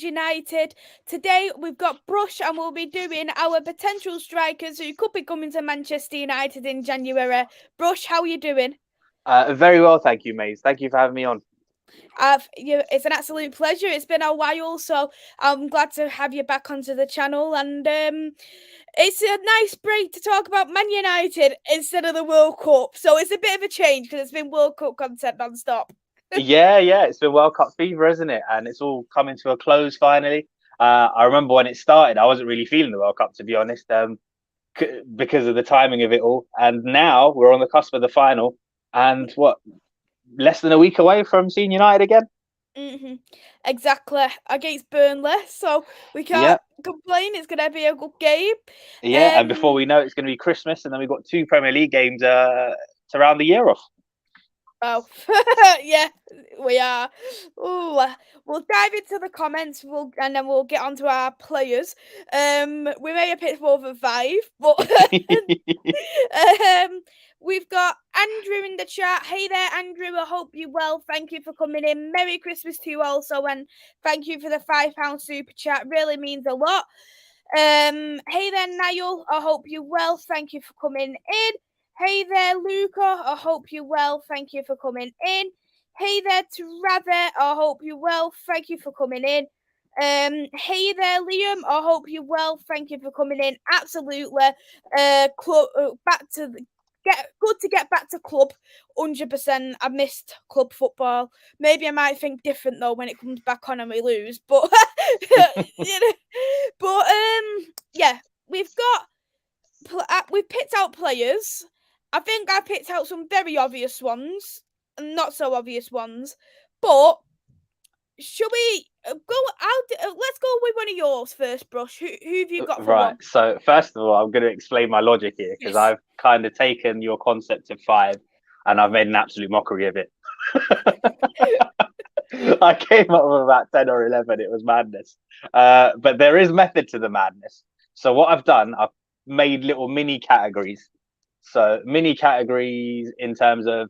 United. Today we've got Brush and we'll be doing our potential strikers who could be coming to Manchester United in January. Brush, how are you doing? Very well, thank you, Maze. Thank you for having me on. It's an absolute pleasure. It's been a while, so I'm glad to have you back onto the channel. And it's a nice break to talk about Man United instead of the World Cup. So it's a bit of a change because it's been World Cup content non-stop. Yeah, it's been World Cup fever, isn't it? And it's all coming to a close finally. I remember when it started, I wasn't really feeling the World Cup, to be honest, because of the timing of it all. And now we're on the cusp of the final, and less than a week away from seeing United again. Exactly, against Burnley, so we can't Yeah, complain. It's going to be a good game. yeah. And before Um, we know it, it's going to be Christmas, and then we've got two Premier League games to round the year off. Oh, yeah, we are. Ooh, we'll dive into the comments. And then we'll get on to our players. We may have picked 4 for 5, but we've got Andrew in the chat. Hey there, Andrew. I hope you're well. Thank you for coming in. Merry Christmas to you also, and thank you for the £5 super chat. Really means a lot. Hey there, Niall. I hope you're well. Thank you for coming in. Hey there, Luca. I hope you're well. Thank you for coming in. Hey there, Trafford. I hope you're well. Thank you for coming in. Hey there, Liam. I hope you're well. Thank you for coming in. Absolutely. Back to good to get back to club. 100%. I missed club football. Maybe I might think different though when it comes back on and we lose. But you know, but yeah, we've picked out players. I think I picked out some very obvious ones and not so obvious ones. But should we go out? Let's go with one of yours first, Brush. Who have you got for Right. one? So first of all, I'm going to explain my logic here because Yes. I've kind of taken your concept of five and I've made an absolute mockery of it. I came up with about 10 or 11. It was madness. But there is method to the madness. So what I've done, I've made little mini categories. So mini categories in terms of,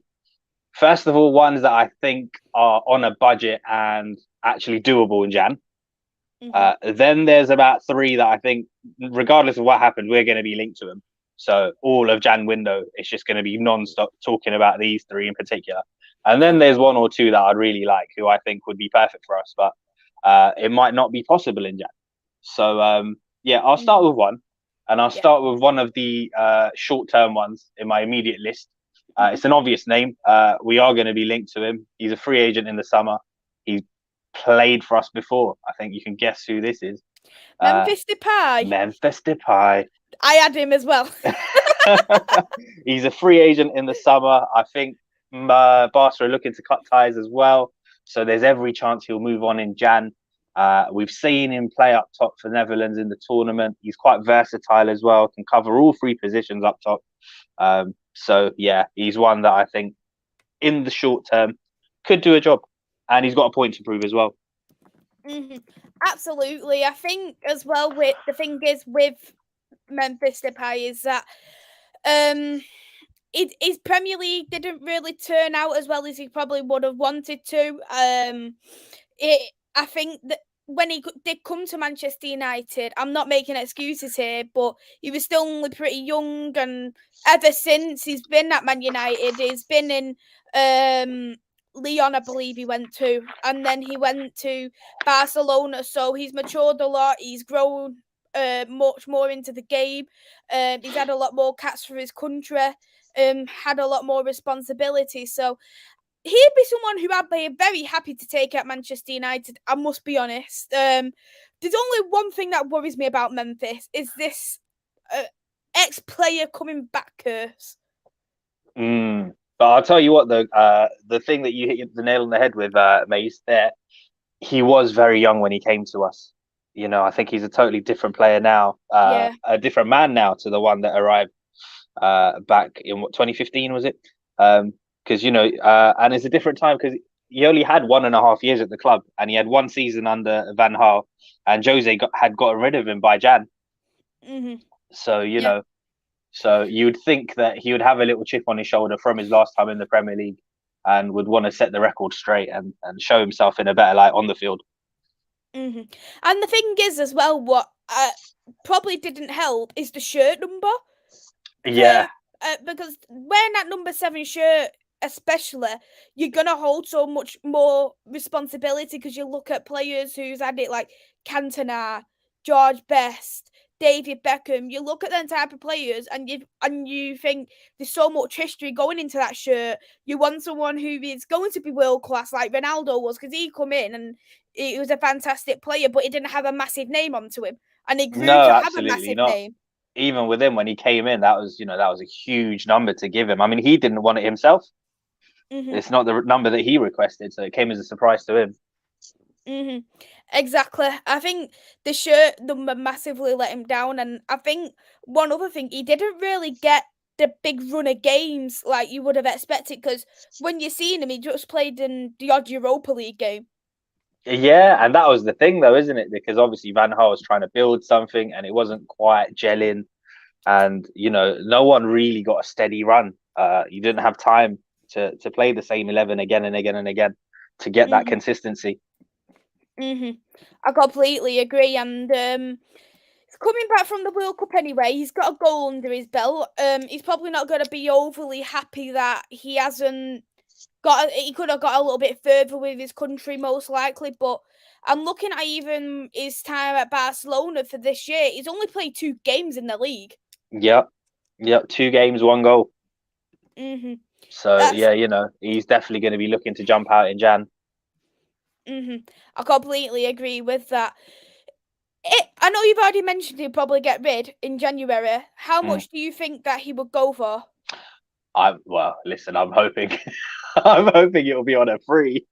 first of all, ones that I think are on a budget and actually doable in Jan. Then there's about three that I think, regardless of what happened, we're going to be linked to them. So all of Jan window, it's just going to be non-stop talking about these three in particular. And then there's one or two that I'd really like, who I think would be perfect for us, but it might not be possible in Jan. So yeah, I'll start with one, and I'll start with one of the short-term ones in my immediate list. It's an obvious name. We are going to be linked to him. He's a free agent in the summer. He's played for us before. I think you can guess who this is. Memphis Depay. Memphis Depay. I had him as well. He's a free agent in the summer. I think Barca are looking to cut ties as well. So there's every chance he'll move on in Jan. We've seen him play up top for Netherlands in the tournament. He's quite versatile as well, can cover all three positions up top. So yeah, he's one that I think in the short term could do a job. And he's got a point to prove as well. Absolutely. I think as well with the thing is with Memphis Depay is that his Premier League didn't really turn out as well as he probably would have wanted to. I think that when he did come to Manchester United, I'm not making excuses here, but he was still only pretty young, and ever since he's been at Man United, he's been in Leon, I believe he went to, and then he went to Barcelona. So he's matured a lot. He's grown much more into the game. He's had a lot more caps for his country. Had a lot more responsibility. So he'd be someone who I'd be very happy to take at Manchester United. I must be honest. There's only one thing that worries me about Memphis is this ex-player coming back curse. But I'll tell you what, the thing that you hit the nail on the head with, Mace, there, he was very young when he came to us. You know, I think he's a totally different player now, a different man now to the one that arrived back in 2015, was it? Because and it's a different time because he only had 1.5 years at the club, and he had one season under Van Gaal, and Jose had gotten rid of him by Jan. So so you'd think that he would have a little chip on his shoulder from his last time in the Premier League, and would want to set the record straight and show himself in a better light on the field. And the thing is, as well, what probably didn't help is the shirt number. Yeah. Because wearing that number 7 shirt, especially, you're gonna hold so much more responsibility because you look at players who's had it like Cantona, George Best, David Beckham. You look at them type of players and you think there's so much history going into that shirt. You want someone who is going to be world class like Ronaldo was, because he come in and he was a fantastic player, but he didn't have a massive name onto him, and he grew No, to have a absolutely massive not. name. Even with him when he came in, that was a huge number to give him. I mean, he didn't want it himself. Mm-hmm. It's not the number that he requested, so it came as a surprise to him. Exactly. I think the shirt number massively let him down, and I think one other thing, he didn't really get the big run of games like you would have expected, because when you seen him, he just played in the odd Europa League game. Yeah, and that was the thing, though, isn't it? Because obviously Van Gaal was trying to build something, and it wasn't quite gelling, and no one really got a steady run. You didn't have time to play the same 11 again and again and again to get that Mhm. consistency. I completely agree, and coming back from the World Cup anyway, he's got a goal under his belt. He's probably not going to be overly happy that he hasn't he could have got a little bit further with his country, most likely. But I'm looking at even his time at Barcelona for this year. He's only played 2 games in the league. Yep, yep, 2 games, 1 goal. Mhm. So That's yeah, he's definitely going to be looking to jump out in Jan. I completely agree with that. I know you've already mentioned he'll probably get rid in January. How Mm. much do you think that he would go for? Listen, I'm hoping, I'm hoping it'll be on a free,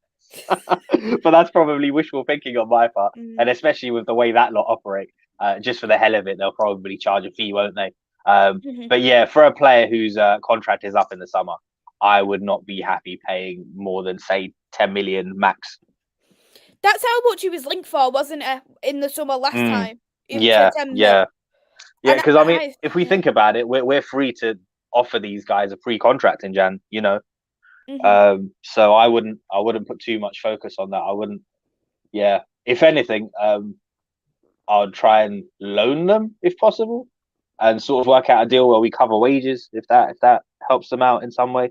but that's probably wishful thinking on my part, Mm. and especially with the way that lot operate. Just for the hell of it, they'll probably charge a fee, won't they? Mhm. But yeah, for a player whose contract is up in the summer, I would not be happy paying more than say 10 million max. That's how much he was linked for, wasn't it? In the summer last Mm, time, to yeah, 10 mil. yeah, yeah. And Because I mean, I if we yeah. think about it, we're free to offer these guys a free contract in Jan. Mhm. So I wouldn't put too much focus on that. I wouldn't. Yeah. If anything, I'll try and loan them if possible, and sort of work out a deal where we cover wages if that helps them out in some way.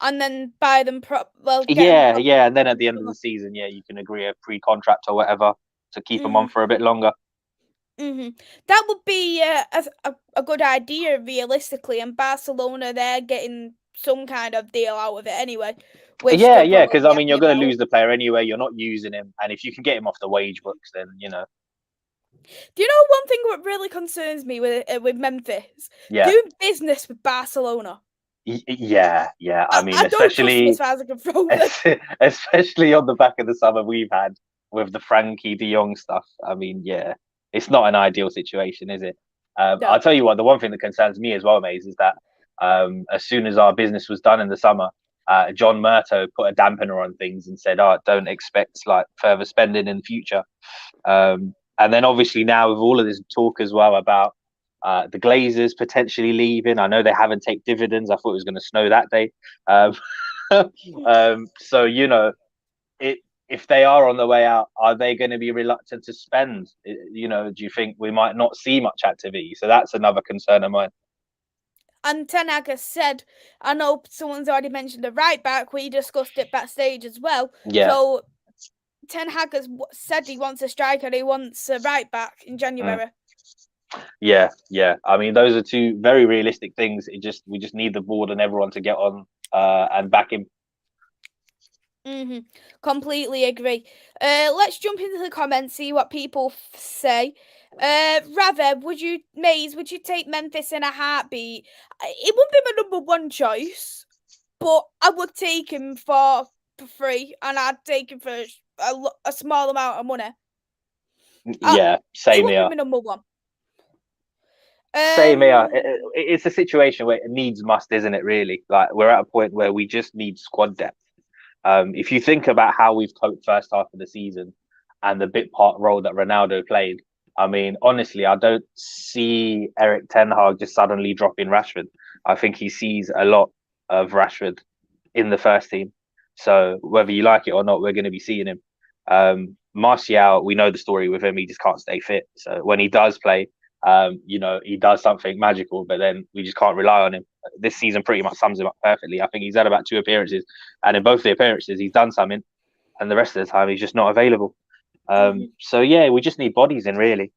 And then buy them get them Yeah, properly yeah. And then in at the the end of summer. the season, yeah, you can agree a pre-contract or whatever to keep them on Mhm. for a bit longer. That would be a good idea, realistically. And Barcelona, they're getting some kind of deal out of it anyway, which Yeah, they'll yeah. probably Because be I mean, happy you're going to about. lose the player anyway. You're not using him, and if you can get him off the wage books, then Do you know one thing what really concerns me with Memphis? yeah. Doing business with Barcelona. Yeah, yeah. I mean, I don't trust them as especially far as I can throw them. especially on the back of the summer we've had with the Frankie De Jong stuff. I mean, yeah, it's not an ideal situation, is it? I'll No. tell you what. The one thing that concerns me as well, Maze, is that as soon as our business was done in the summer, John Murto put a dampener on things and said, "Oh, don't expect like further spending in the future." And then obviously now with all of this talk as well about the Glazers potentially leaving. I know they haven't taken dividends. I thought it was going to snow that day. Um, so it, if they are on the way out, are they going to be reluctant to spend? Do you think we might not see much activity? So that's another concern of mine. And Ten Hag has said, I know someone's already mentioned the right back. We discussed it backstage as well. Yeah. So Ten Hag has said he wants a striker. He wants a right back in Mm. January. Yeah, yeah. I mean, those are two very realistic things. We just need the board and everyone to get on and back him. Completely agree. Let's jump into the comments, see what people say. Rather, Maze, would you take Memphis in a heartbeat? It wouldn't be my number 1 choice, but I would take him for free, and I'd take him for a small amount of money. Yeah, It same wouldn't be here. my number 1. Same here. Um, It's a situation where it needs must, isn't it? Really, like we're at a point where we just need squad depth. If you think about how we've coped first half of the season and the bit part role that Ronaldo played, I mean, honestly, I don't see Eric Ten Hag just suddenly dropping Rashford. I think he sees a lot of Rashford in the first team. So whether you like it or not, we're going to be seeing him. Martial, we know the story with him. He just can't stay fit. So when he does play, he does something magical, but then we just can't rely on him. This season pretty much sums him up perfectly. I think he's had about 2 appearances, and in both the appearances, he's done something, and the rest of the time, he's just not available. So yeah, we just need bodies in, really.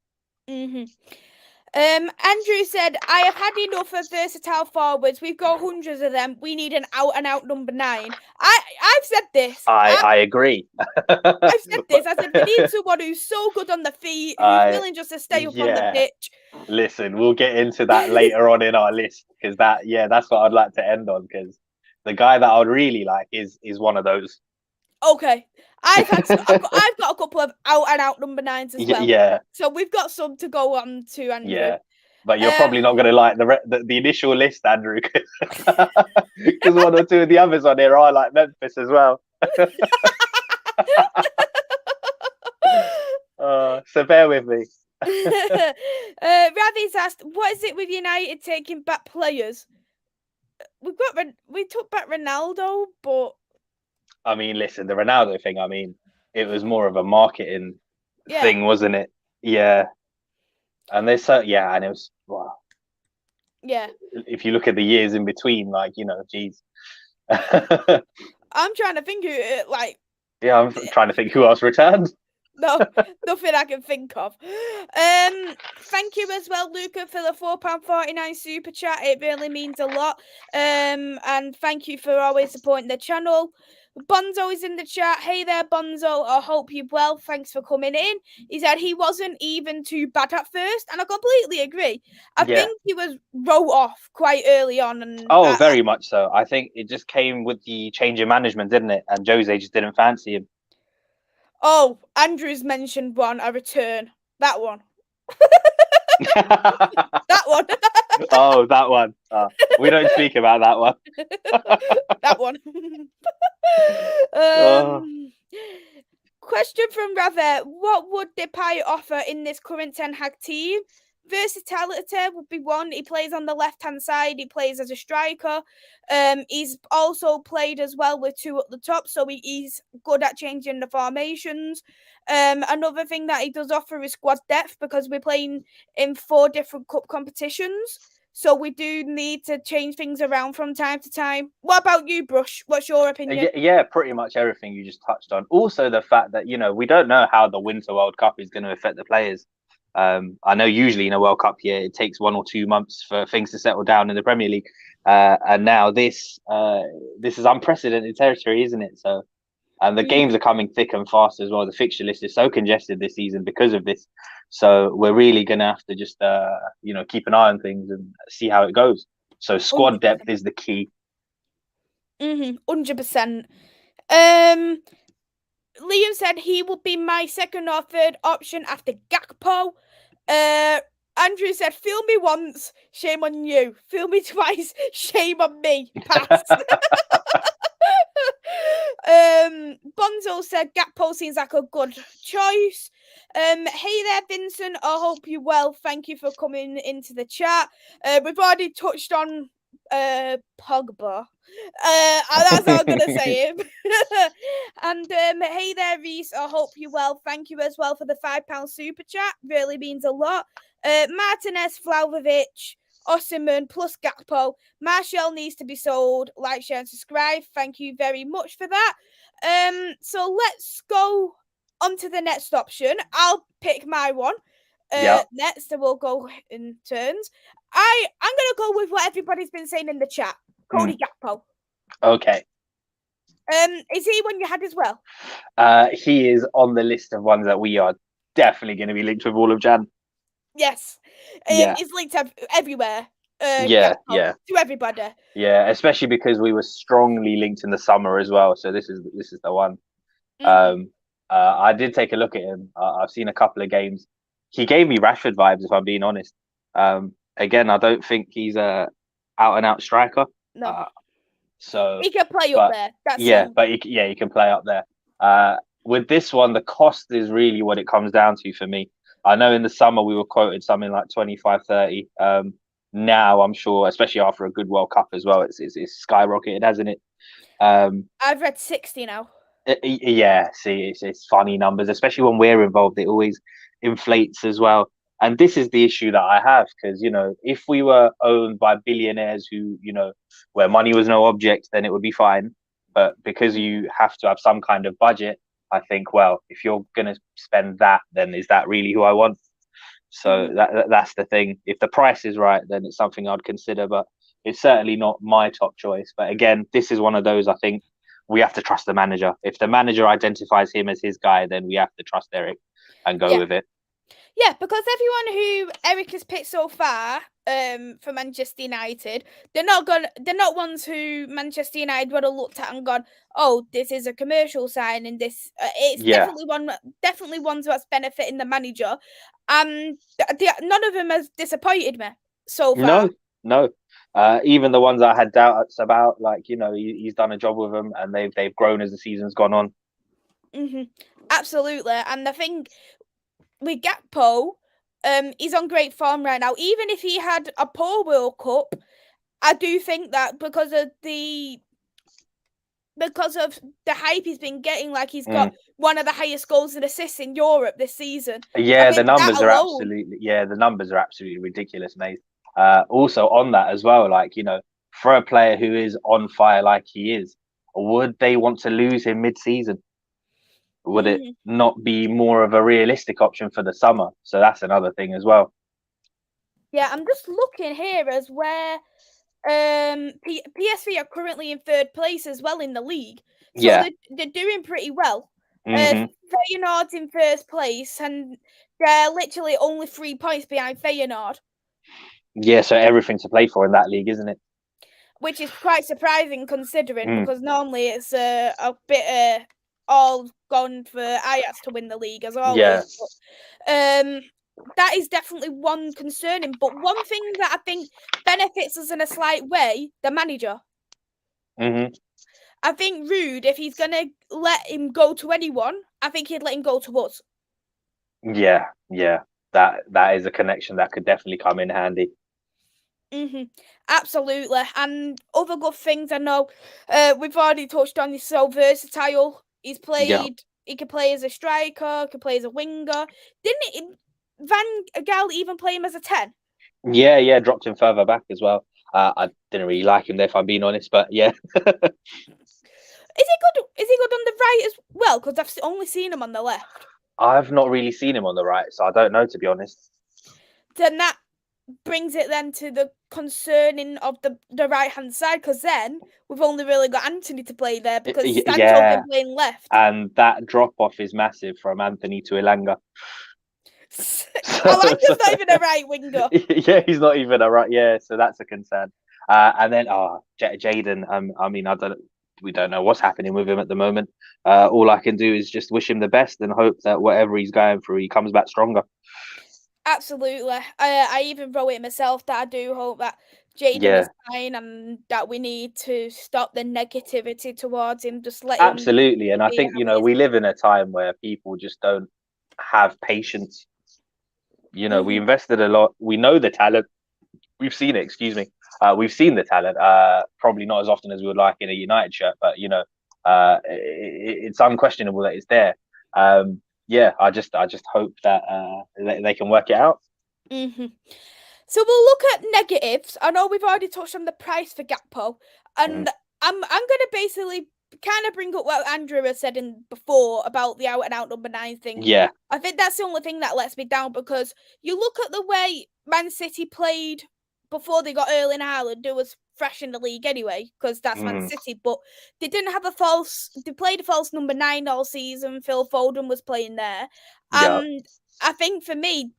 Andrew said, I have had enough of versatile forwards. We've got hundreds of them. We need an out-and-out number 9. I've said this. I agree. I've said this. I said, we need someone who's so good on the feet, who's willing just to stay up on the pitch. Listen, we'll get into that later on in our list, because that's what I'd like to end on, because the guy that I'd really like is one of those. Okay. I've got a couple of out-and-out number 9s as well. Yeah. So we've got some to go on to, Andrew. Yeah. But you're probably not going to like the initial list, Andrew, because 1 or 2 of the others on here are like Memphis as well. So bear with me. Ravi's asked, what is it with United taking back players? We took back Ronaldo, but I mean, listen, the Ronaldo thing, I mean, it was more of a marketing thing, wasn't it? Yeah. And and it was, wow. Yeah. If you look at the years in between, geez. I'm trying to think Yeah, I'm trying to think who else returned. No, nothing I can think of. Thank you as well, Luca, for the £4.49 super chat. It really means a lot. And thank you for always supporting the channel. Bonzo is in the chat. Hey there, Bonzo. I hope you're well. Thanks for coming in. He said he wasn't even too bad at first, and I completely agree. I think he was wrote off quite early on. And very much so. I think it just came with the change in management, didn't it? And Jose just didn't fancy him. Oh, Andrew's mentioned one, a return. That one. That one. Oh, that one. We don't speak about that one. That one. Question from Rather. What would Depay offer in this current Ten Hag team? Versatility would be one. He plays on the left-hand side. He plays as a striker. He's also played as well with 2 at the top, so he's good at changing the formations. Another thing that he does offer is squad depth, because we're playing in 4 different cup competitions. So we do need to change things around from time to time. What about you, Brush? What's your opinion? Yeah, pretty much everything you just touched on. Also, the fact that, we don't know how the Winter World Cup is going to affect the players. I know usually in a World Cup year, it takes 1 or 2 months for things to settle down in the Premier League. And now this is unprecedented territory, isn't it? So, and the games are coming thick and fast as well. The fixture list is so congested this season because of this. So we're really going to have to just, keep an eye on things and see how it goes. So squad 100%. Depth is the key. 100%. Liam said he will be my 2nd or 3rd option after Gakpo. Andrew said, "Feel me once, shame on you. Feel me twice, shame on me." Pass. Bonzo said Gakpo seems like a good choice. Hey there, Vincent. I hope you're well. Thank you for coming into the chat. We've already touched on Pogba. That's how I'm gonna say it. And hey there, Reese. I hope you're well. Thank you as well for the £5 super chat. Really means a lot. Martinez, Vlahovic, Osimhen plus Gakpo. Martial needs to be sold. Like, share, and subscribe. Thank you very much for that. So let's go on to the next option. I'll pick my one. Next, so we'll go in turns. I'm gonna go with what everybody's been saying in the chat. Cody Gakpo. Okay. Is he one you had as well? He is on the list of ones that we are definitely going to be linked with all of Jan. Yes. He's linked everywhere. To everybody. Yeah, especially because we were strongly linked in the summer as well. So this is the one. I did take a look at him. I've seen a couple of games. He gave me Rashford vibes, if I'm being honest. Again, I don't think he's a out and out striker. No. So he can play up there. He can play up there. With this one, the cost is really what it comes down to for me. I know in the summer we were quoted something like 25, 30. Now I'm sure, especially after a good World Cup as well, it's skyrocketed, hasn't it? I've read 60 now. Yeah, see, it's funny numbers, especially when we're involved. It always inflates as well. And this is the issue that I have because, if we were owned by billionaires who, where money was no object, then it would be fine. But because Mhm. you have to have some kind of budget, I think, well, if you're going to spend that, then is that really who I want? So Mhm. that's the thing. If the price is right, then it's something I'd consider, but it's certainly not my top choice. But again, this is one of those I think we have to trust the manager. If the manager identifies him as his guy, then we have to trust Eric and go Yeah. with it. Yeah, because everyone who Eric has picked so far, for Manchester United, they're not ones who Manchester United would have looked at and gone, "Oh, this is a commercial sign," and this it's Yeah. definitely ones that's benefiting the manager. None of them has disappointed me so far. No, no. Even the ones I had doubts about, like he's done a job with them, and they've grown as the season's gone on. Hmm. Absolutely, and I think with Gakpo, he's on great form right now. Even if he had a poor World Cup, I do think that because of the hype he's been getting, like he's got Mm. one of the highest goals and assists in Europe this season. I Yeah, think that alone. the numbers are absolutely ridiculous, mate. Also on that as well, like for a player who is on fire like he is, would they want to lose him mid-season? Would it Mhm. not be more of a realistic option for the summer? So that's another thing as well. Yeah, I'm just looking here as where PSV are currently in third place as well in the league, so Yeah. they're doing pretty well. Hmm. Feyenoord's in first place, and they're literally only 3 points behind Feyenoord, Yeah. So everything to play for in that league, isn't it? which is quite surprising considering Mm. because normally it's a bit all gone for Ajax to win the league as Yeah. always. But, that is definitely one concerning. But one thing that I think benefits us in a slight way, the manager. Hmm. I think Rude, if he's gonna let him go to anyone, I think he'd let him go to us. Yeah. Yeah. That is a connection that could definitely come in handy. Hmm. Absolutely. And other good things I know, we've already touched on. He's so versatile. Yeah. He can play as a striker, can play as a winger. Van Gaal even play him as a 10? Yeah. Yeah. Dropped him further back as well. I didn't really like him there, if I'm being honest, but yeah. Is he good? Is he good on the right as well? Because I've only seen him on the left. I've not really seen him on the right, so I don't know, to be honest. Then that brings it then to the concerning of the right hand side because then we've only really got Anthony to play there because Sancho's Yeah, been playing left. and that drop off is massive from Anthony to Elanga. Alanga's So, not even a right winger. yeah, he's not even a right. Yeah, so that's a concern. And then Jaden. I mean, I don't. We don't know what's happening with him at the moment. All I can do is just wish him the best and hope that whatever he's going through, he comes back stronger. Absolutely. I even wrote it myself that I do hope that Jaden Yeah, is fine and that we need to stop the negativity towards him. Just let him absolutely. And I be think how he is. we live in a time where people just don't have patience. We Hmm. invested a lot. We know the talent. We've seen it. Excuse me. We've seen the talent. Probably not as often as we would like in a United shirt, but it's unquestionable that it's there. Yeah, I just hope that they can work it out. Hmm. So we'll look at negatives. I know we've already touched on the price for Gakpo, Mm. and I'm gonna basically kind of bring up what Andrew has said in before about the out and out number 9 thing. Yeah. I think that's the only thing that lets me down because you look at the way Man City played before they got Erling Haaland, who was fresh in the league anyway, because that's Man Mm. City, but they played a false number 9 all season. Phil Foden was playing there. Yeah. And I think for me,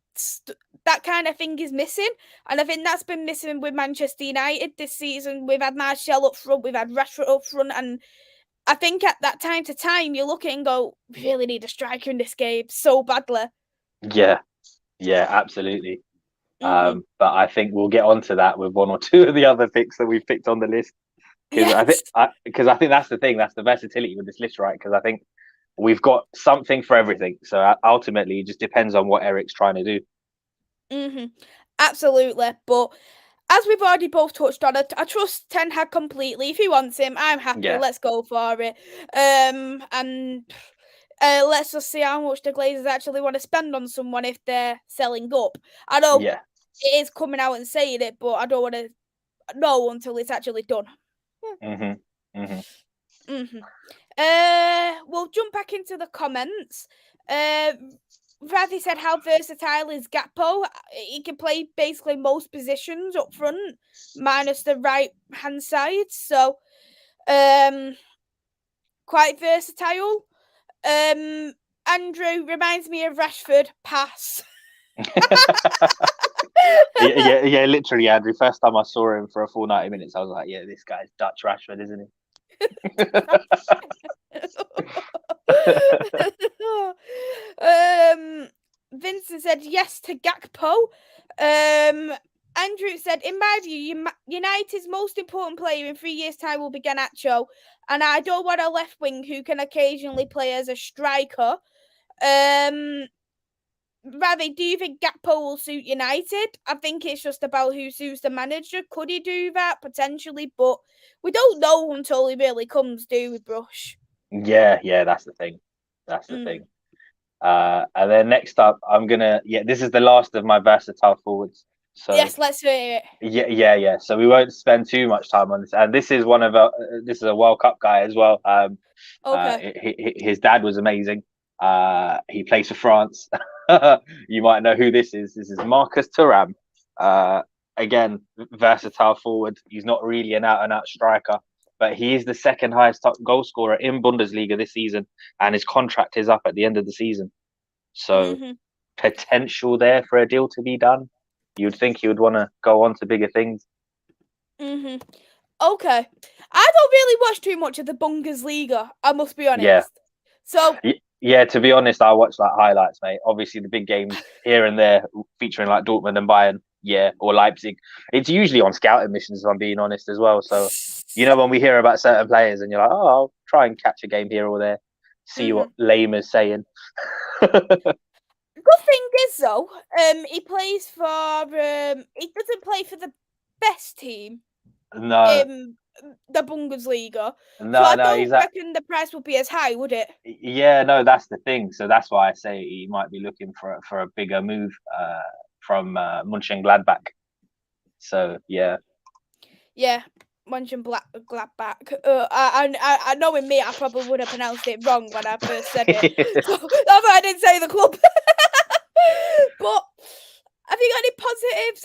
that kind of thing is missing. And I think that's been missing with Manchester United this season. We've had Martial up front, we've had Rashford up front, and I think at that time to time, you look at it and go, we really need a striker in this game so badly. Yeah. Yeah. Absolutely. Hmm. But I think we'll get onto that with one or two of the other picks that we've picked on the list because Yes. I think that's the thing. That's the versatility with this list, right? Because I think we've got something for everything. So ultimately, it just depends on what Eric's trying to do. Hmm. Absolutely. But as we've already both touched on, I trust Ten Hag completely. If he wants him, I'm happy. Yeah. Let's go for it. And let's just see how much the Glazers actually want to spend on someone if they're selling up. I know Yeah. it is coming out and saying it, but I don't want to know until it's actually done. We'll jump back into the comments. Ravi said, how versatile is Gakpo? He can play basically most positions up front, minus the right hand side. So, quite versatile. Andrew reminds me of Rashford. Pass. yeah. Literally, Andrew. First time I saw him for a full 90 minutes, I was like, "Yeah, this guy's Dutch Rashford, isn't he?" Vincent said yes to Gakpo. Andrew said, in my view, United's most important player in 3 years' time will be Garnacho, and I don't want a left wing who can occasionally play as a striker. Ravi, do you think Gakpo will suit United? I think it's just about who suits the manager. Could he do that? Potentially, but we don't know until he really comes, do we, Brush? Yeah, that's the thing. That's the thing. And then next up, this is the last of my versatile forwards. So yes, let's hear it. Yeah. So we won't spend too much time on this. And this is this is a World Cup guy as well. Okay. His dad was amazing. He plays for France. You might know who this is. This is Marcus Thuram. Again, versatile forward. He's not really an out-and-out striker, but he is the second highest top goal scorer in Bundesliga this season, and his contract is up at the end of the season. So potential there for a deal to be done. You'd think he would want to go on to bigger things. Okay. I don't really watch too much of the Bundesliga, I must be honest. Yeah. So yeah, to be honest, I watch like highlights, mate. Obviously, the big games here and there featuring like Dortmund and Bayern, or Leipzig. It's usually on scouting missions, if I'm being honest, as well. So, when we hear about certain players and you're like, oh, I'll try and catch a game here or there, see what Lame is saying. Good thing is though, he plays for he doesn't play for the best team in the Bundesliga. So I don't reckon the price would be as high, would it? Yeah, no, that's the thing. So that's why I say he might be looking for a bigger move from Mönchengladbach. So yeah. Yeah, Mönchengladbach. I know in me, I probably would have pronounced it wrong when I first said it. So that's why I didn't say the club. But have you got any positives?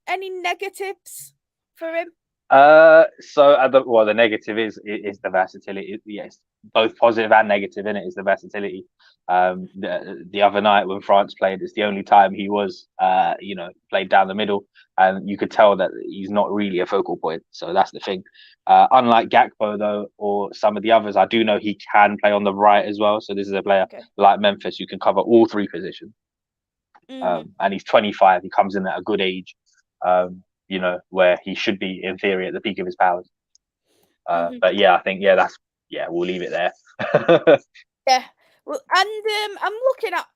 Any negatives for him? The negative is the versatility. Yes, both positive and negative in it is the versatility. The other night when France played, it's the only time he was played down the middle, and you could tell that he's not really a focal point. So that's the thing. Unlike Gakpo though, or some of the others, I do know he can play on the right as well. So this is a player like Memphis who can cover all three positions. And he's 25. He comes in at a good age. Where he should be in theory at the peak of his powers. But yeah, I think we'll leave it there. Yeah, well, and I'm looking at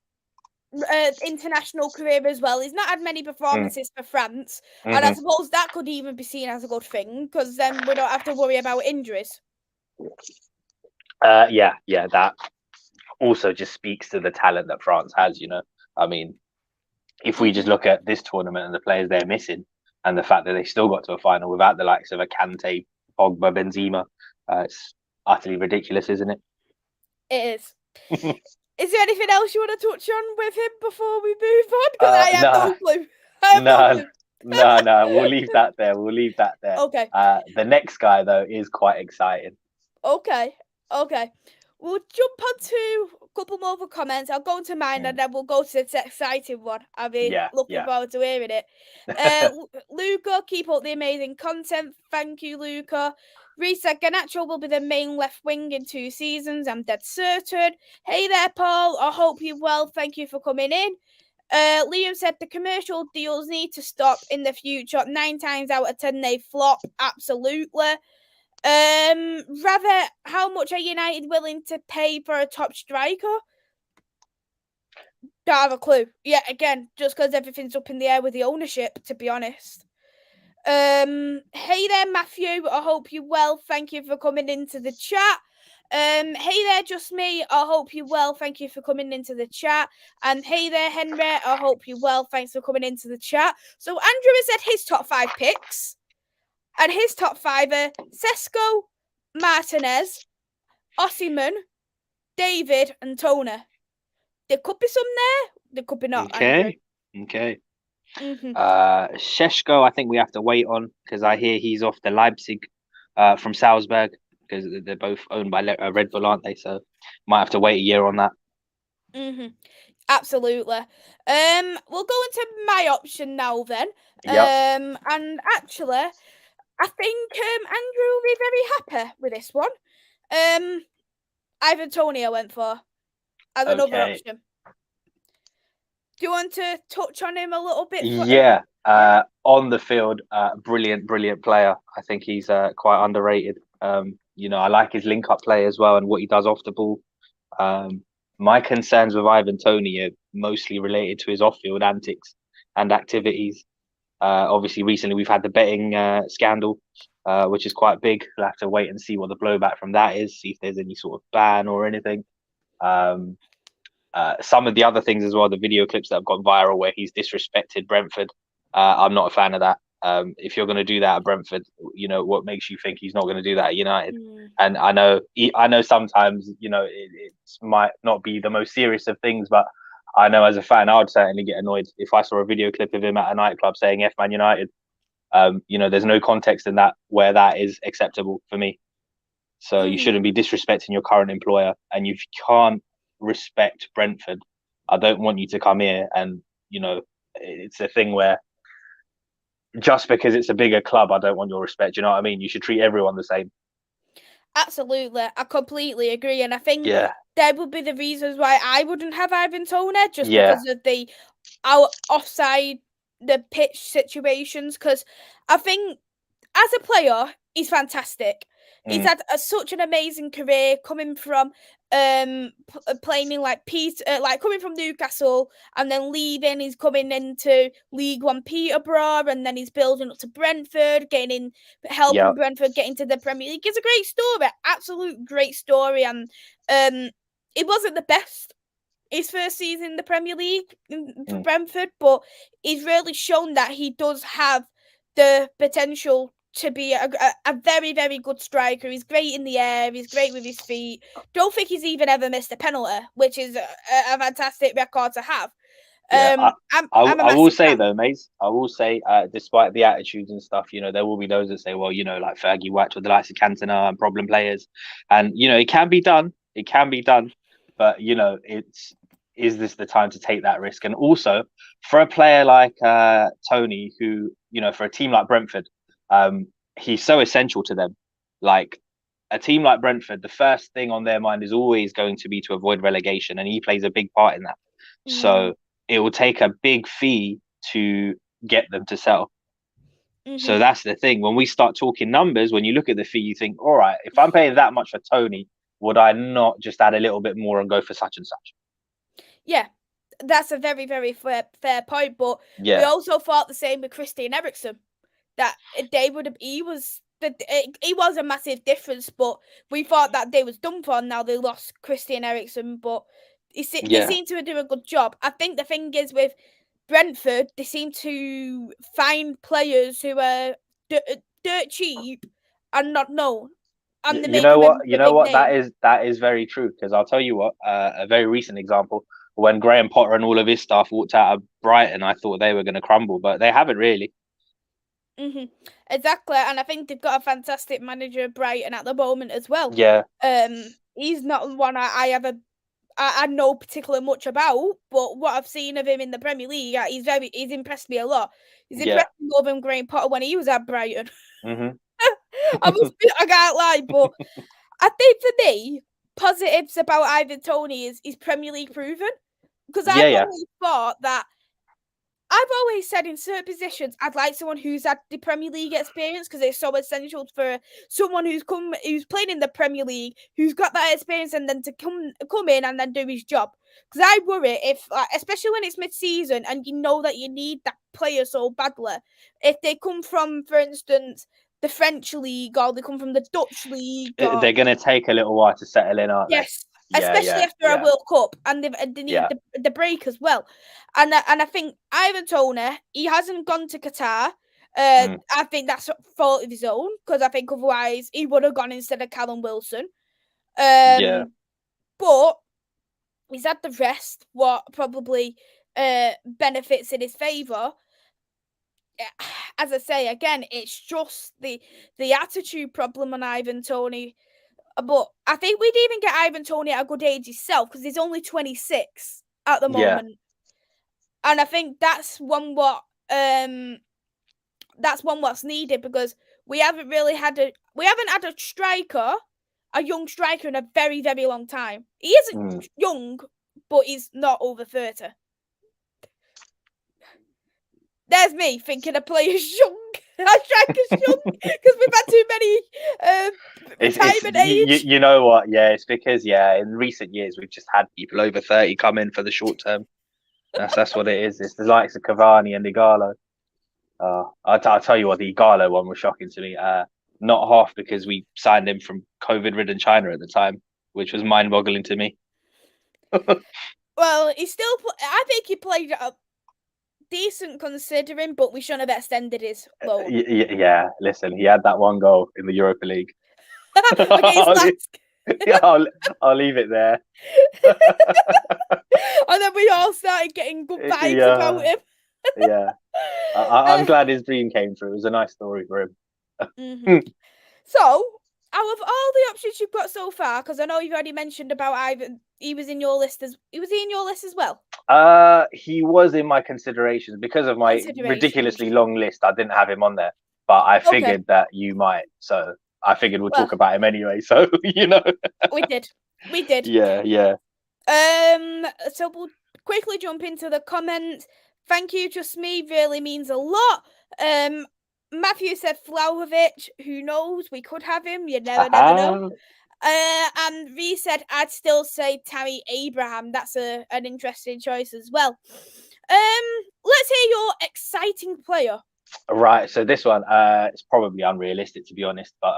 international career as well. He's not had many performances for France, and I suppose that could even be seen as a good thing because then we don't have to worry about injuries. That also just speaks to the talent that France has. I mean, if we just look at this tournament and the players they're missing, and the fact that they still got to a final without the likes of a Kante, Pogba, Benzema, it's utterly ridiculous, isn't it? It is. Is there anything else you want to touch on with him before we move on? Because I have no clue. No, we'll leave that there. Okay. The next guy, though, is quite exciting. Okay. We'll jump on to a couple more comments. I'll go into mine and then we'll go to the exciting one. I'll be looking forward to hearing it. Luca, keep up the amazing content. Thank you, Luca. Reese said Garnacho will be the main left wing in 2 seasons. I'm dead certain. Hey there, Paul. I hope you're well. Thank you for coming in. Liam said the commercial deals need to stop in the future. 9 times out of 10 they flop. Absolutely. Rather, how much are United willing to pay for a top striker? Don't have a clue. Yeah, again, just because everything's up in the air with the ownership, to be honest. Hey there, Matthew. I hope you're well. Thank you for coming into the chat. Hey there, just me. I hope you're well. Thank you for coming into the chat. And hey there, Henry. I hope you're well. Thanks for coming into the chat. So Andrew has said his top 5 picks, and his top 5 are Sesko, Martinez, Osimhen, David, and Tona. There could be some there. There could be not. Andrew. Okay. Mm-hmm. Sheshko, I think we have to wait on because I hear he's off to Leipzig from Salzburg because they're both owned by Red Bull, aren't they? So might have to wait a year on that. Mm-hmm. Absolutely. We'll go into my option now then. Yep. And actually, I think Andrew will be very happy with this one. Ivan Toney I went for as another option. Do you want to touch on him a little bit? Yeah. On the field, brilliant player. I think he's quite underrated. I like his link-up play as well and what he does off the ball. My concerns with Ivan Toney are mostly related to his off-field antics and activities. Obviously, recently we've had the betting scandal, which is quite big. We'll have to wait and see what the blowback from that is, see if there's any sort of ban or anything. Some of the other things as well, the video clips that have gone viral where he's disrespected Brentford. I'm not a fan of that. If you're going to do that at Brentford, what makes you think he's not going to do that at United? And I know sometimes it might not be the most serious of things, but I know as a fan I would certainly get annoyed if I saw a video clip of him at a nightclub saying "F Man United." There's no context in that where that is acceptable for me. So you shouldn't be disrespecting your current employer, and you can't respect Brentford. I don't want you to come here and it's a thing where just because it's a bigger club, I don't want your respect. You know what I mean? You should treat everyone the same. Absolutely, I completely agree, and I think there would be the reasons why I wouldn't have Ivan Toney just because of our offside, the pitch situations. Because I think as a player, he's fantastic. He's had such an amazing career coming from playing in coming from Newcastle and then leaving. He's coming into League One Peterborough and then he's building up to Brentford, helping Brentford get into the Premier League. It's a great story, absolute great story, and it wasn't the best his first season in the Premier League for Brentford, but he's really shown that he does have the potential to be a very, very good striker. He's great in the air. He's great with his feet. Don't think he's even ever missed a penalty, which is a fantastic record to have. I will say though, Mace, I will say, despite the attitudes and stuff, there will be those that say, well, like Fergie worked with the likes of Cantona and problem players, and it can be done. It can be done, but is this the time to take that risk? And also for a player like Tony, who for a team like Brentford, he's so essential to them. Like a team like Brentford, the first thing on their mind is always going to be to avoid relegation, and he plays a big part in that. So it will take a big fee to get them to sell. So that's the thing. When we start talking numbers, when you look at the fee, you think, all right, if I'm paying that much for Tony, would I not just add a little bit more and go for such and such? Yeah, that's a very, very fair point. But we also thought the same with Christian Eriksen, that he was a massive difference, but we thought that day was done for, and now they lost Christian Eriksen, but they seem to do a good job. I think the thing is with Brentford, they seem to find players who are dirt cheap and not known. And you know what? That is very true, because I'll tell you what, a very recent example, when Graham Potter and all of his staff walked out of Brighton, I thought they were going to crumble, but they haven't really. Exactly, and I think they've got a fantastic manager at Brighton at the moment as well. Yeah. He's not one I know particularly much about, but what I've seen of him in the Premier League, he's impressed me a lot. He's impressed me more than Graham Potter when he was at Brighton. I can't lie, but I think for me, positives about Ivan Toney is Premier League proven, because I always thought that I've always said in certain positions, I'd like someone who's had the Premier League experience because it's so essential for someone who's played in the Premier League, who's got that experience, and then to come in and then do his job. Because I worry if, especially when it's mid-season and you know that you need that player so badly, if they come from, for instance, the French league or they come from the Dutch league, or They're going to take a little while to settle in, aren't they? yes, Yeah, especially after a World Cup, and they need Yeah. the break as well. And I think Ivan Toney, he hasn't gone to Qatar. I think that's a fault of his own, because I think otherwise he would have gone instead of Callum Wilson. Yeah. But he's had the rest, what probably benefits in his favour. As I say again, it's just the attitude problem on Ivan Toney. But I think we'd even get Ivan Toney at a good age himself, because he's only 26 at the moment. And I think that's one what's needed, because we haven't had a striker, a young striker, in a very, very long time. He isn't young, but he's not over 30. There's me thinking a player's young. Our striker's young because we've had too many retirement age. You know what? Yeah, it's because in recent years we've just had people over 30 come in for the short term. That's what it is. It's the likes of Cavani and Igalo. I'll tell you what, the Igalo one was shocking to me. Not half because we signed him from COVID-ridden China at the time, which was mind-boggling to me. Well, I think he played decent considering, but we shouldn't have extended his loan. Yeah, listen, he had that one goal in the Europa League. I'll leave it there. And then we all started getting good vibes about him. Yeah, I'm glad his dream came true. It was a nice story for him. So, out of all the options you've got so far, because I know you've already mentioned about Ivan, was he in your list as well? He was in my considerations because of my ridiculously long list. I didn't have him on there, but I figured that you might, so I figured we'll talk about him anyway. So we did. Yeah. So we'll quickly jump into the comments. Thank you, just me, really means a lot. Matthew said Vlahovic. Who knows? We could have him. You never know. And V said, I'd still say Tammy Abraham. That's an interesting choice as well. Let's hear your exciting player. Right. So this one, it's probably unrealistic to be honest, but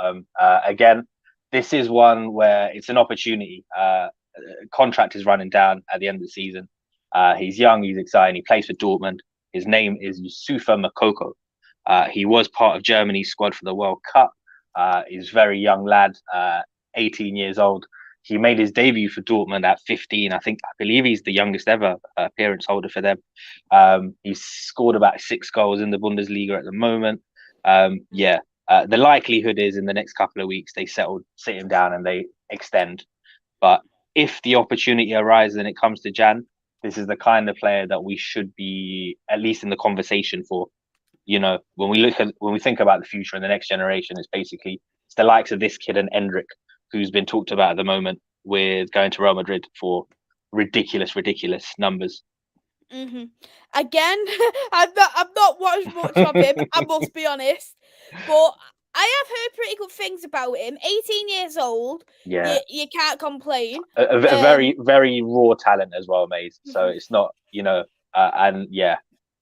again, this is one where it's an opportunity. Contract is running down at the end of the season. He's young, he's exciting. He plays for Dortmund. His name is Yusufa Moukoko. He was part of Germany's squad for the World Cup. He's a very young lad, 18 years old. He made his debut for Dortmund at 15. I believe he's the youngest ever appearance holder for them. He's scored about 6 goals in the Bundesliga at the moment. The likelihood is in the next couple of weeks they sit him down and they extend. But if the opportunity arises and it comes to Jan, this is the kind of player that we should be at least in the conversation for. When we think about the future and the next generation, it's the likes of this kid and Endrick, who's been talked about at the moment with going to Real Madrid for ridiculous numbers. Again, I've not watched much of him, I must be honest, but I have heard pretty good things about him. 18 years old, yeah, you can't complain. A very, very raw talent as well, Maisy. So it's not,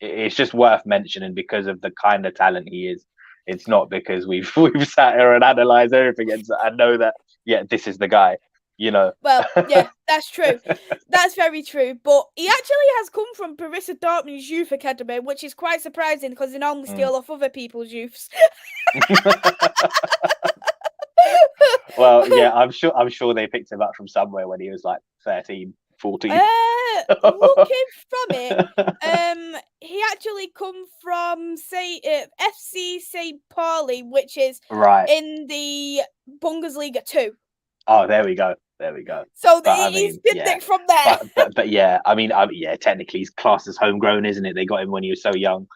it's just worth mentioning because of the kind of talent he is. It's not because we've sat here and analysed everything and know that this is the guy. Well, yeah, that's true. That's very true. But he actually has come from Borussia Dortmund's youth academy, which is quite surprising because they normally steal off other people's youths. Well, yeah, I'm sure they picked him up from somewhere when he was like 13, 14. Looking from it, he actually come from FC St. Pauli, which is in the Bundesliga 2. Oh, there we go. So he's been nicked from there. But yeah, I mean, technically he's classed as homegrown, isn't it? They got him when he was so young.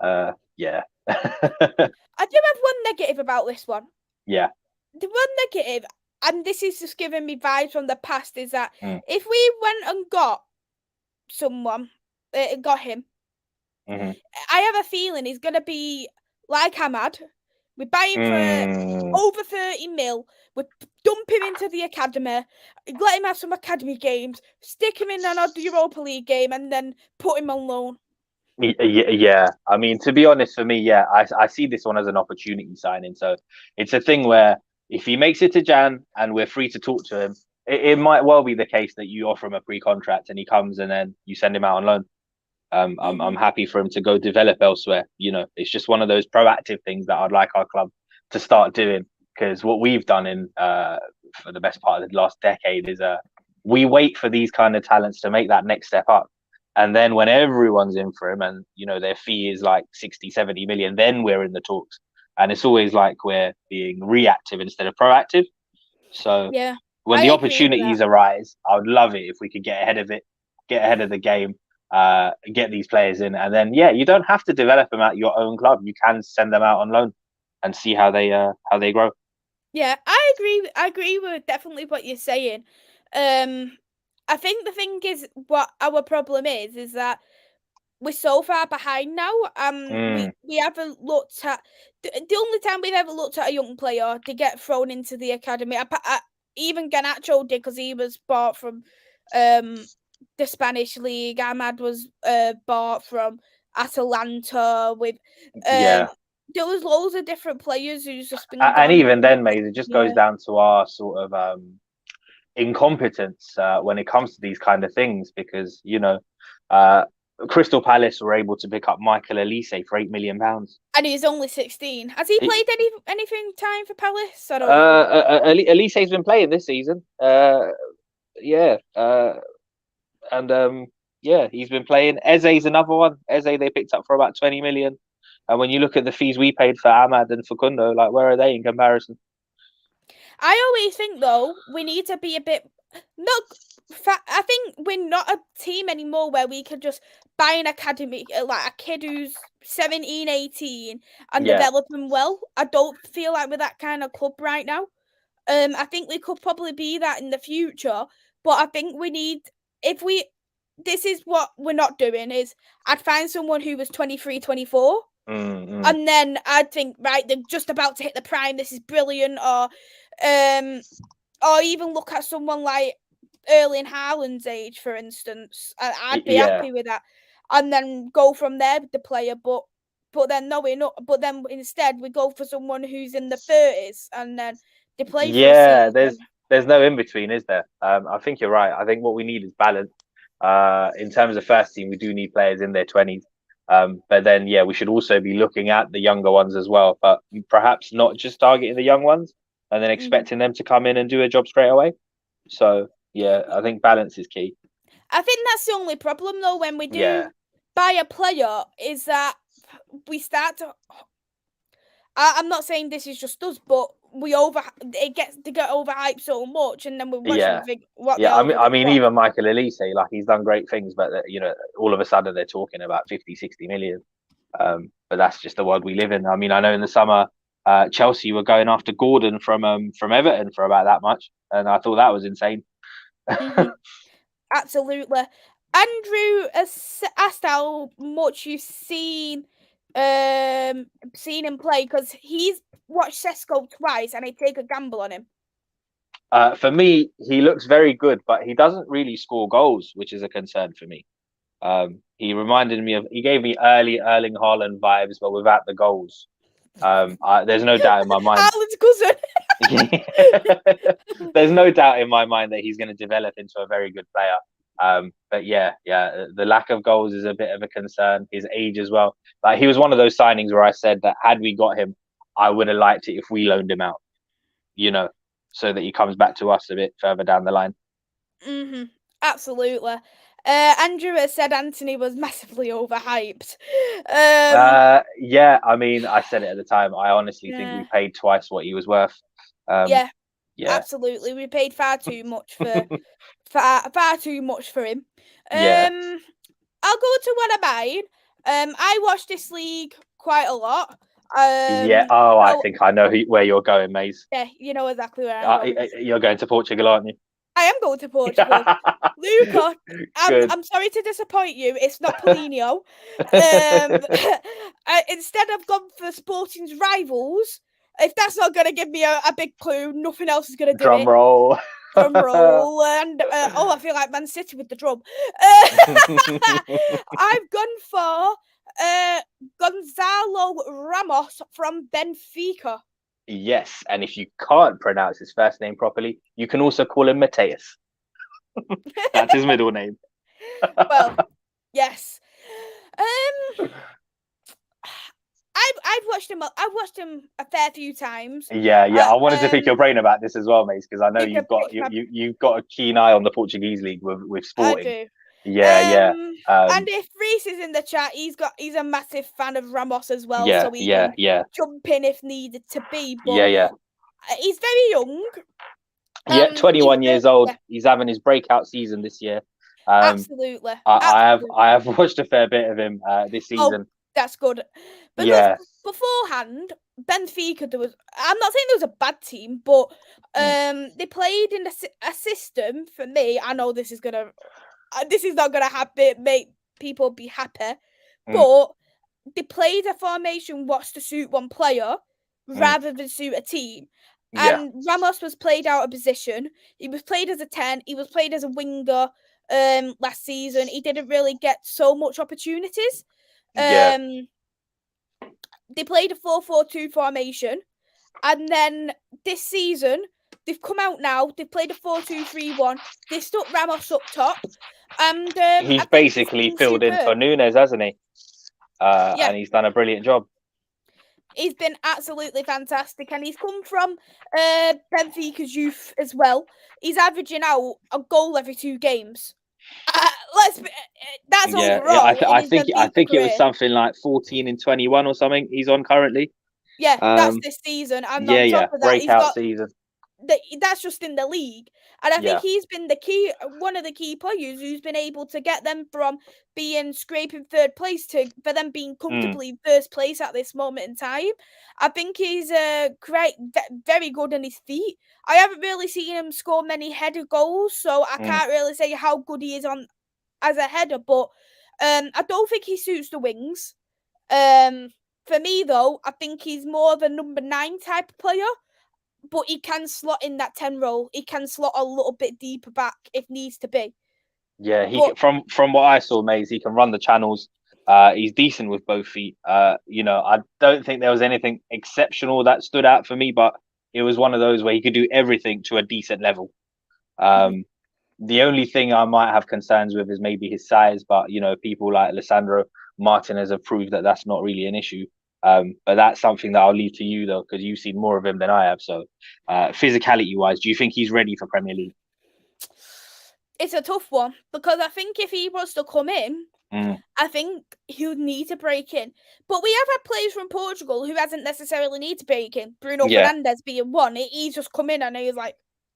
Yeah. I do have one negative about this one. Yeah. The one negative, and this is just giving me vibes from the past, is that if we went and got someone, got him, Mm-hmm. I have a feeling he's going to be like Ahmad. We buy him for over 30 mil. We dump him into the academy, let him have some academy games, stick him in an odd Europa League game, and then put him on loan. Yeah, I mean, to be honest, for me, yeah, I see this one as an opportunity signing. So it's a thing where if he makes it to Jan and we're free to talk to him, it might well be the case that you offer him a pre-contract and he comes and then you send him out on loan. I'm happy for him to go develop elsewhere. It's just one of those proactive things that I'd like our club to start doing, because what we've done for the best part of the last decade is we wait for these kind of talents to make that next step up. And then when everyone's in for him and, their fee is like 60, 70 million, then we're in the talks. And it's always like we're being reactive instead of proactive. So yeah, when the opportunities arise, I would love it if we could get ahead of it, get ahead of the game, get these players in. And then, you don't have to develop them at your own club. You can send them out on loan and see how they grow. Yeah, I agree. I agree with definitely what you're saying. I think the thing is, what our problem is that we're so far behind now. We haven't looked at the only time we've ever looked at a young player to get thrown into the academy. Even Garnacho did, because he was bought from the Spanish league. Ahmad was bought from Atalanta. With there was loads of different players who's just been and even then, Maisy, it just goes down to our sort of incompetence when it comes to these kind of things, because Crystal Palace were able to pick up Michael Elise for £8 million, and he's only 16. Has he played anything time for Palace? I don't know. Elise's been playing this season. He's been playing. Eze's another one. Eze they picked up for about 20 million. And when you look at the fees we paid for Ahmad and Facundo, like, where are they in comparison? I always think, though, we need to be a bit... I think we're not a team anymore where we can just buy an academy, like a kid who's 17, 18, and develop them well. I don't feel like we're that kind of club right now. I think we could probably be that in the future, but I think we need... This is what we're not doing, is I'd find someone who was 23, 24, and then I'd think, right, they're just about to hit the prime, this is brilliant, or even look at someone like Erling Haaland's age, for instance. I'd be happy with that, and then go from there with the player. But then no, we're not. But then instead we go for someone who's in the 30s, and then they play. Yeah, there's no in between, is there? I think you're right. I think what we need is balance. In terms of first team, we do need players in their 20s. But then, we should also be looking at the younger ones as well, but perhaps not just targeting the young ones and then expecting them to come in and do a job straight away. So, I think balance is key. I think that's the only problem, though, when we do buy a player, is that we start to... I'm not saying this is just us, but they get overhyped so much, and then we watch and think, what the hell? I mean, even Michael Elise, like, he's done great things, but all of a sudden they're talking about 50, 60 million. But that's just the world we live in. I mean, I know in the summer, Chelsea were going after Gordon from Everton for about that much, and I thought that was insane. Absolutely. Andrew asked how much you've seen him play, because he's watched Sesko twice and I take a gamble on him. For me, he looks very good, but he doesn't really score goals, which is a concern for me. He gave me early Erling Haaland vibes, but without the goals. There's no doubt in my mind. Haaland's cousin. There's no doubt in my mind that he's going to develop into a very good player. But the lack of goals is a bit of a concern. His age as well. Like, he was one of those signings where I said that had we got him, I would have liked it if we loaned him out, so that he comes back to us a bit further down the line. Absolutely. Andrew has said Anthony was massively overhyped. I mean, I said it at the time. I honestly think we paid twice what he was worth. Absolutely. We paid far too much for far too much for him. I'll go to what I buying. I watch this league quite a lot. I think I know where you're going, Maze. Yeah, you know exactly where I'm going. You're going to Portugal, aren't you? I am going to Portugal. Luca, Good. I'm sorry to disappoint you. It's not Paulinho. Instead, I've gone for Sporting's rivals. If that's not going to give me a big clue, nothing else is going to do Drum it. roll. Drum roll. And, I feel like Man City with the drum. I've gone for Gonzalo Ramos from Benfica. Yes, and if you can't pronounce his first name properly, you can also call him Mateus. That's his middle name. Well, yes. I've watched him. I've watched him a fair few times. Yeah. I wanted to pick your brain about this as well, Mace, because I know you've got a keen eye on the Portuguese league with Sporting. I do. Yeah. And if Reese is in the chat, he's a massive fan of Ramos as well, so he can jump in if needed to be. But he's very young. 21 years old. Yeah. He's having his breakout season this year. Absolutely. I have watched a fair bit of him this season. Oh, that's good. Because beforehand, Benfica, I'm not saying there was a bad team, but they played in a system. For me, I know this is not gonna make people be happy, but they played a formation what's to suit one player rather than suit a team. And Ramos was played out of position. He was played as a 10. He was played as a winger last season. He didn't really get so much opportunities. They played a 4-4-2 formation. And then this season, they've come out now. They've played a 4-2-3-1. They stuck Ramos up top. And he's basically filled in for Nunes, hasn't he? And he's done a brilliant job. He's been absolutely fantastic, and he's come from Benfica's youth as well. He's averaging out a goal every 2 games. That's overall. I think it was something like 14 in 21 or something. He's on currently. Yeah, that's this season. And on top of that, breakout season. That's just in the league, and I think he's been one of the key players who's been able to get them from being scraping 3rd place for them being comfortably 1st place at this moment in time. I think he's very good on his feet. I haven't really seen him score many header goals, so I can't really say how good he is as a header. But I don't think he suits the wings. For me though, I think he's more of a number 9 type of player. But he can slot in that 10 role. He can slot a little bit deeper back if needs to be. Yeah, from what I saw, Maze, he can run the channels. He's decent with both feet. I don't think there was anything exceptional that stood out for me, but it was one of those where he could do everything to a decent level. The only thing I might have concerns with is maybe his size, but people like Alessandro Martinez have proved that that's not really an issue. But that's something that I'll leave to you though, because you've seen more of him than I have. So, physicality wise, do you think he's ready for Premier League? It's a tough one because I think if he was to come in, I think he would need to break in. But we have had players from Portugal who hasn't necessarily need to break in. Bruno Fernandes being one. He's just come in and he's like,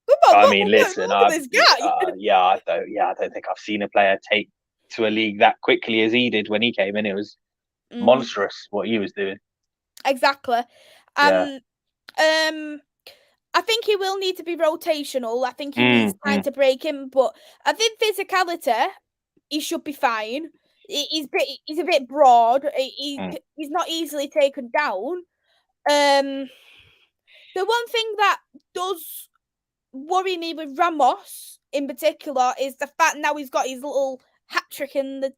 come on, listen, look at this guy. I don't think I've seen a player take to a league that quickly as he did when he came in. It was monstrous what he was doing. Exactly. I think he will need to be rotational. I think he needs time to break him, but I think physicality, he should be fine. He's a bit broad. He's not easily taken down. The one thing that does worry me with Ramos in particular is the fact now he's got his little hat trick in the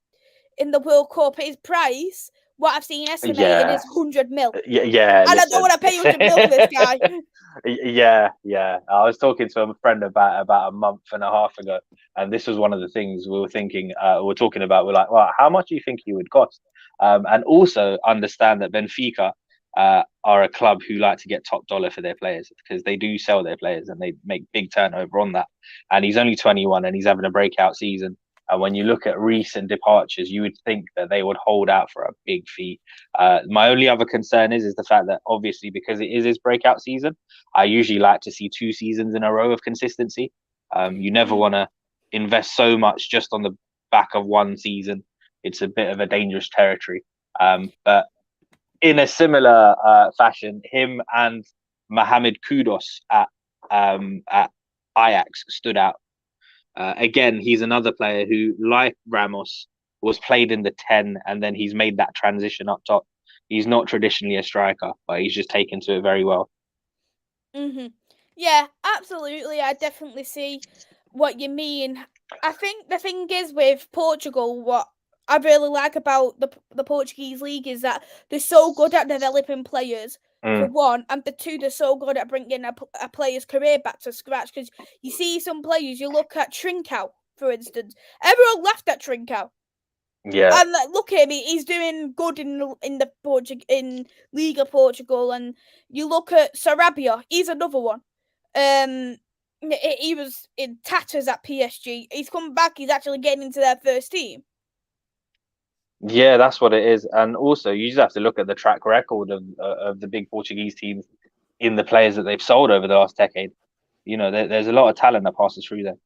World Cup. His price, what I've seen estimated, is 100 mil. Yeah. And I don't want to pay 100 mil for this guy. Yeah. I was talking to a friend about a month and a half ago, and this was one of the things we were thinking. We're talking about. We're like, well, how much do you think he would cost? And also understand that Benfica are a club who like to get top dollar for their players because they do sell their players and they make big turnover on that. And he's only 21 and he's having a breakout season. And when you look at recent departures, you would think that they would hold out for a big fee. My only other concern is the fact that obviously because it is his breakout season, I usually like to see 2 seasons in a row of consistency. You never want to invest so much just on the back of one season. It's a bit of a dangerous territory. But in a similar fashion, him and Mohamed Kudus at Ajax stood out Again, he's another player who, like Ramos, was played in the 10, and then he's made that transition up top. He's not traditionally a striker, but he's just taken to it very well. Yeah, absolutely. I definitely see what you mean. I think the thing is with Portugal, what I really like about the Portuguese league is that they're so good at developing players. For Mm, one, and for two, they're so good at bringing a player's career back to scratch. Because you see some players, you look at Trincao, for instance. Everyone laughed at Trincao, yeah, and look at him, he's doing good in in Liga Portugal. And you look at Sarabia, he's another one. Um, he was in tatters at PSG. He's come back. He's actually getting into their first team. yeah, that's what it is. And also, you just have to look at the track record of the big Portuguese teams in the players that they've sold over the last decade. There's a lot of talent that passes through there.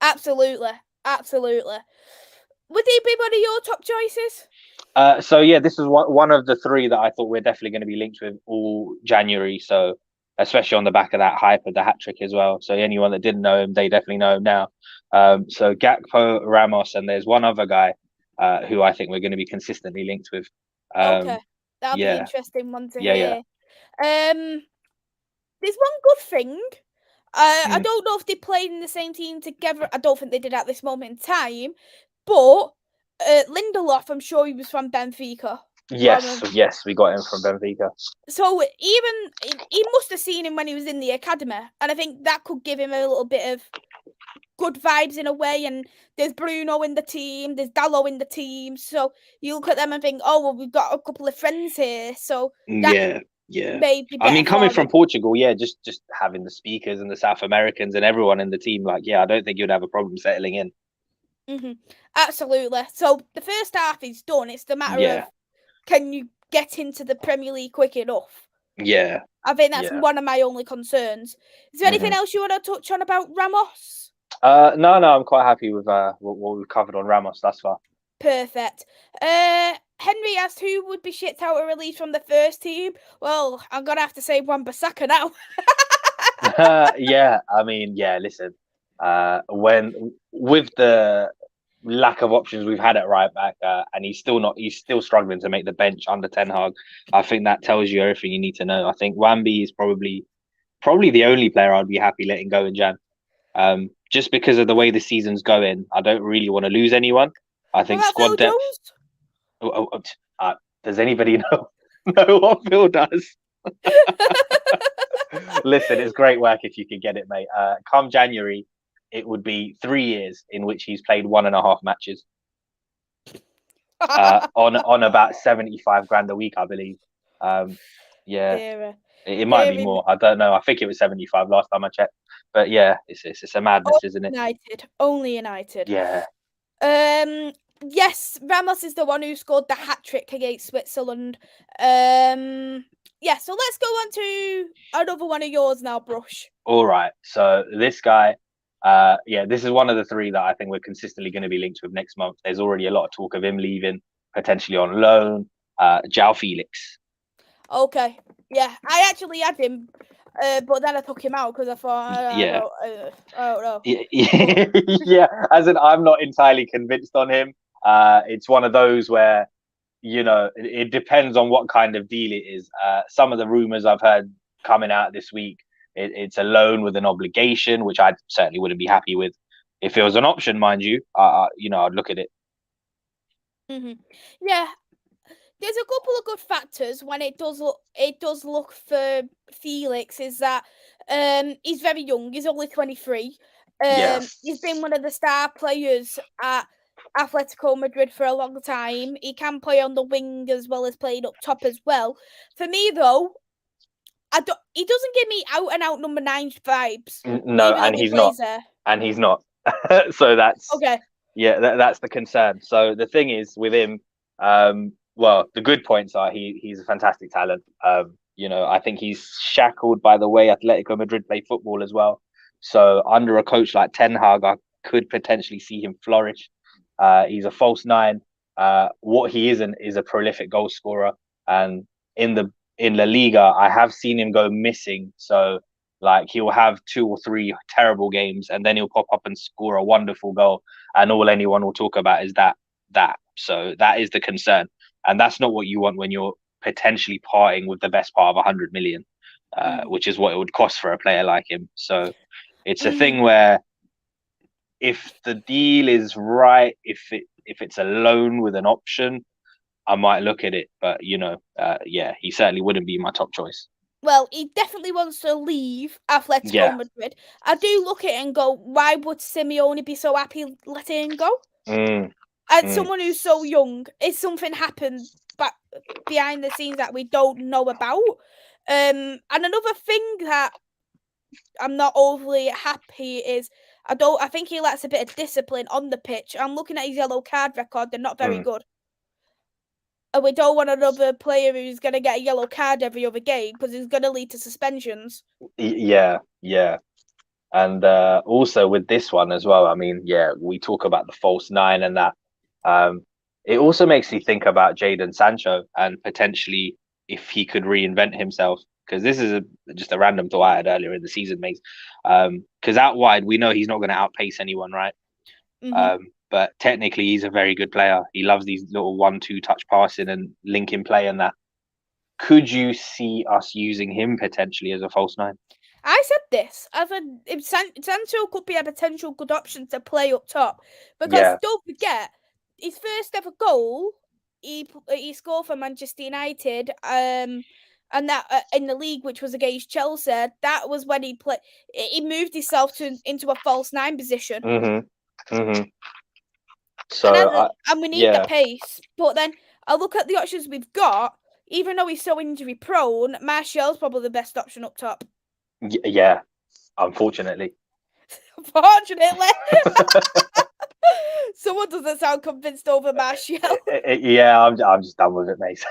Absolutely, absolutely. Would he be one of your top choices? So yeah, this is one of the three that I thought we're definitely going to be linked with all January. So especially on the back of that hype of the hat trick as well. So anyone that didn't know him, they definitely know him now. So Gakpo, Ramos, and there's one other guy who I think we're going to be consistently linked with. Okay, that'll be Yeah, interesting one to yeah. hear. Um, there's one good thing. I Mm. don't know if they played in the same team together. I don't think they did at this moment in time. But Lindelof, I'm sure he was from Benfica. Yes, we got him from Benfica. So even he must have seen him when he was in the academy, and I think that could give him a little bit of good vibes in a way. And there's Bruno in the team, there's Dallo in the team, so you look at them and think, oh well, we've got a couple of friends here, so that Yeah, yeah. may be I mean, better coming for from him. Portugal, yeah, just having the speakers and the South Americans and everyone in the team, like, yeah, I don't think you'd have a problem settling in. Absolutely. So the first half is done. It's the matter of Yeah, can you get into the Premier League quick enough? yeah, I think that's yeah. one of my only concerns. Is there anything hmm else you want to touch on about Ramos? No, I'm quite happy with what we've covered on Ramos thus far. Perfect. Henry asked who would be shipped out or released from the first team. Well, I'm gonna have to say Wan-Bissaka now. Yeah, I mean, yeah. Listen, when with the lack of options we've had at right back, and he's still struggling to make the bench under Ten Hag. I think that tells you everything you need to know. I think Wamby is probably the only player I'd be happy letting go in Jan. Just because of the way the season's going, I don't really want to lose anyone. I What think about squad Phil depth. Jones? Does anybody know know what Phil does? Listen, it's great work if you could get it, mate. Come January, it would be 3 years in which he's played 1.5 matches. On about 75 grand a week, I believe. Um, yeah, Dear, it might be dear more. I don't know. I think it was 75 last time I checked. But yeah, it's a madness, isn't it? United. Only United. Yeah. Um, yes, Ramos is the one who scored the hat trick against Switzerland. Yeah, so let's go on to another one of yours now, Brush. All right. So this guy, yeah, this is one of the three that I think we're consistently going to be linked with next month. There's already a lot of talk of him leaving, potentially on loan. Jao Felix. Okay, yeah, I actually had him, but then I took him out because I thought Yeah. I don't know. Yeah, as in I'm not entirely convinced on him. It's one of those where it depends on what kind of deal it is. Some of the rumors I've heard coming out this week, it's a loan with an obligation, which I certainly wouldn't be happy with. If it was an option, mind you, I'd look at it. Yeah, there's a couple of good factors when it does look for Felix is that he's very young. He's only 23. Yeah. He's been one of the star players at Atletico Madrid for a long time. He can play on the wing as well as playing up top as well. For me though, he doesn't give me out and out number 9 vibes, No, even though and he he's not. plays there. And he's not. So that's Okay. yeah, that's the concern. So the thing is with him, well, the good points are he's a fantastic talent. I think he's shackled by the way Atletico Madrid play football as well. So under a coach like Ten Hag, I could potentially see him flourish. He's a false nine. What he isn't is a prolific goal scorer. And in La Liga, I have seen him go missing. So Like he'll have 2 or 3 terrible games, and then he'll pop up and score a wonderful goal, and all anyone will talk about is that. So that is the concern, and that's not what you want when you're potentially parting with the best part of 100 million, which is what it would cost for a player like him. So it's a thing where if the deal is right, if it's a loan with an option, I might look at it. But yeah, he certainly wouldn't be my top choice. Well, he definitely wants to leave Atletico Madrid. I do look at it and go, why would Simeone be so happy letting him go? As someone who's so young, is something happened back behind the scenes that we don't know about? And another thing that I'm not overly happy is I think he lacks a bit of discipline on the pitch. I'm looking at his yellow card record; they're not very good. And we don't want another player who's going to get a yellow card every other game because it's going to lead to suspensions. Yeah. And also with this one as well, I mean, yeah, we talk about the false nine and that. It also makes me think about Jadon Sancho and potentially if he could reinvent himself. Because this is just a random thought I had earlier in the season, Mace. Because out wide, we know he's not going to outpace anyone, right? But technically, he's a very good player. He loves these little 1-2 touch passing and linking play and that. Could you see us using him potentially as a false nine? I said this. Sancho could be a potential good option to play up top because don't forget his first ever goal. He scored for Manchester United. And that in the league, which was against Chelsea, that was when he moved himself into a false nine position. So and we need the pace. But then I look at the options we've got. Even though he's so injury prone, Martial's probably the best option up top. Yeah, unfortunately. Unfortunately. Someone doesn't sound convinced over Martial. Yeah, I'm just done with it, mate.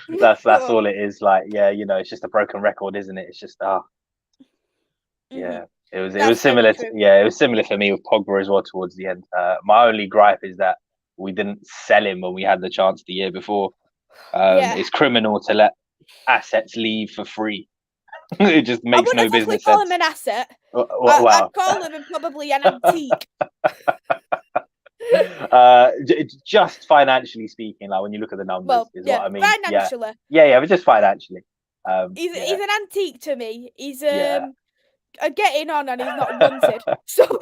That's all it is. Like, yeah, it's just a broken record, isn't it? It's just yeah. It was similar. It was similar for me with Pogba as well towards the end. My only gripe is that we didn't sell him when we had the chance the year before. It's criminal to let assets leave for free. It just makes no business sense. I wouldn't call him an asset. I'd call him probably an antique. Just financially speaking, like when you look at the numbers, is what I mean. Financially. Yeah, but just financially. He's an antique to me. He's getting on and he's not wanted. So.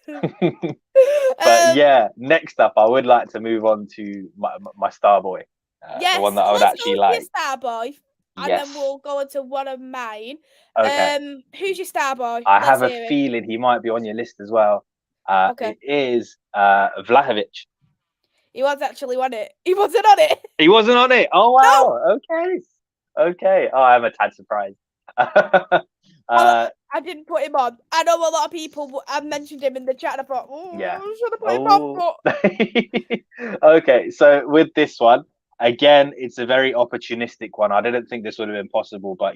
But yeah, next up, I would like to move on to my star boy. The one that I would actually like. Star boy. And then we'll go into one of mine. Okay. Who's your star boy? I have a feeling he might be on your list as well. Okay. It is Vlahovic. He was actually on it. He wasn't on it. He wasn't on it. Oh wow. No. Okay. Oh, I'm a tad surprised. I didn't put him on. I know a lot of people have mentioned him in the chat. And I thought, should I put him on? Okay, so with this one, again, it's a very opportunistic one. I didn't think this would have been possible, but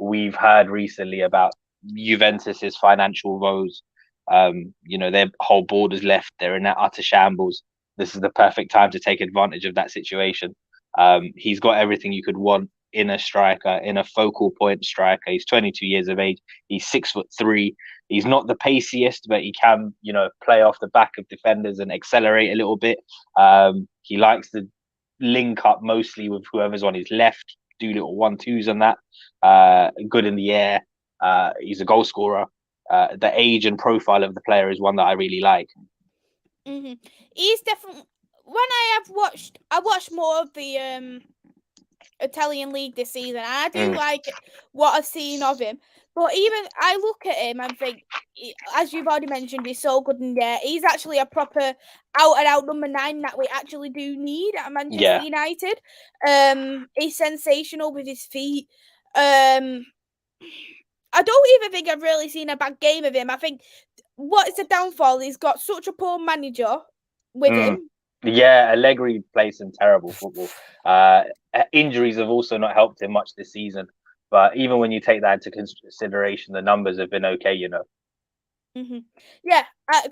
we've heard recently about Juventus's financial woes. Their whole board is left. They're in that utter shambles. This is the perfect time to take advantage of that situation. He's got everything you could want in a striker, in a focal point striker. He's 22 years of age. He's 6'3". He's not the paciest, but he can, play off the back of defenders and accelerate a little bit. He likes to link up mostly with whoever's on his left, do little 1-2s and that. Good in the air. He's a goal scorer. The age and profile of the player is one that I really like. He's definitely. When I watched more of the Italian league this season. I do like what I've seen of him. But even I look at him and think, as you've already mentioned, he's so good in there. He's actually a proper out-and-out number 9 that we actually do need at Manchester United. He's sensational with his feet. I don't even think I've really seen a bad game of him. I think what is the downfall? He's got such a poor manager with him. Yeah, Allegri plays some terrible football. Injuries have also not helped him much this season. But even when you take that into consideration, the numbers have been okay, Yeah,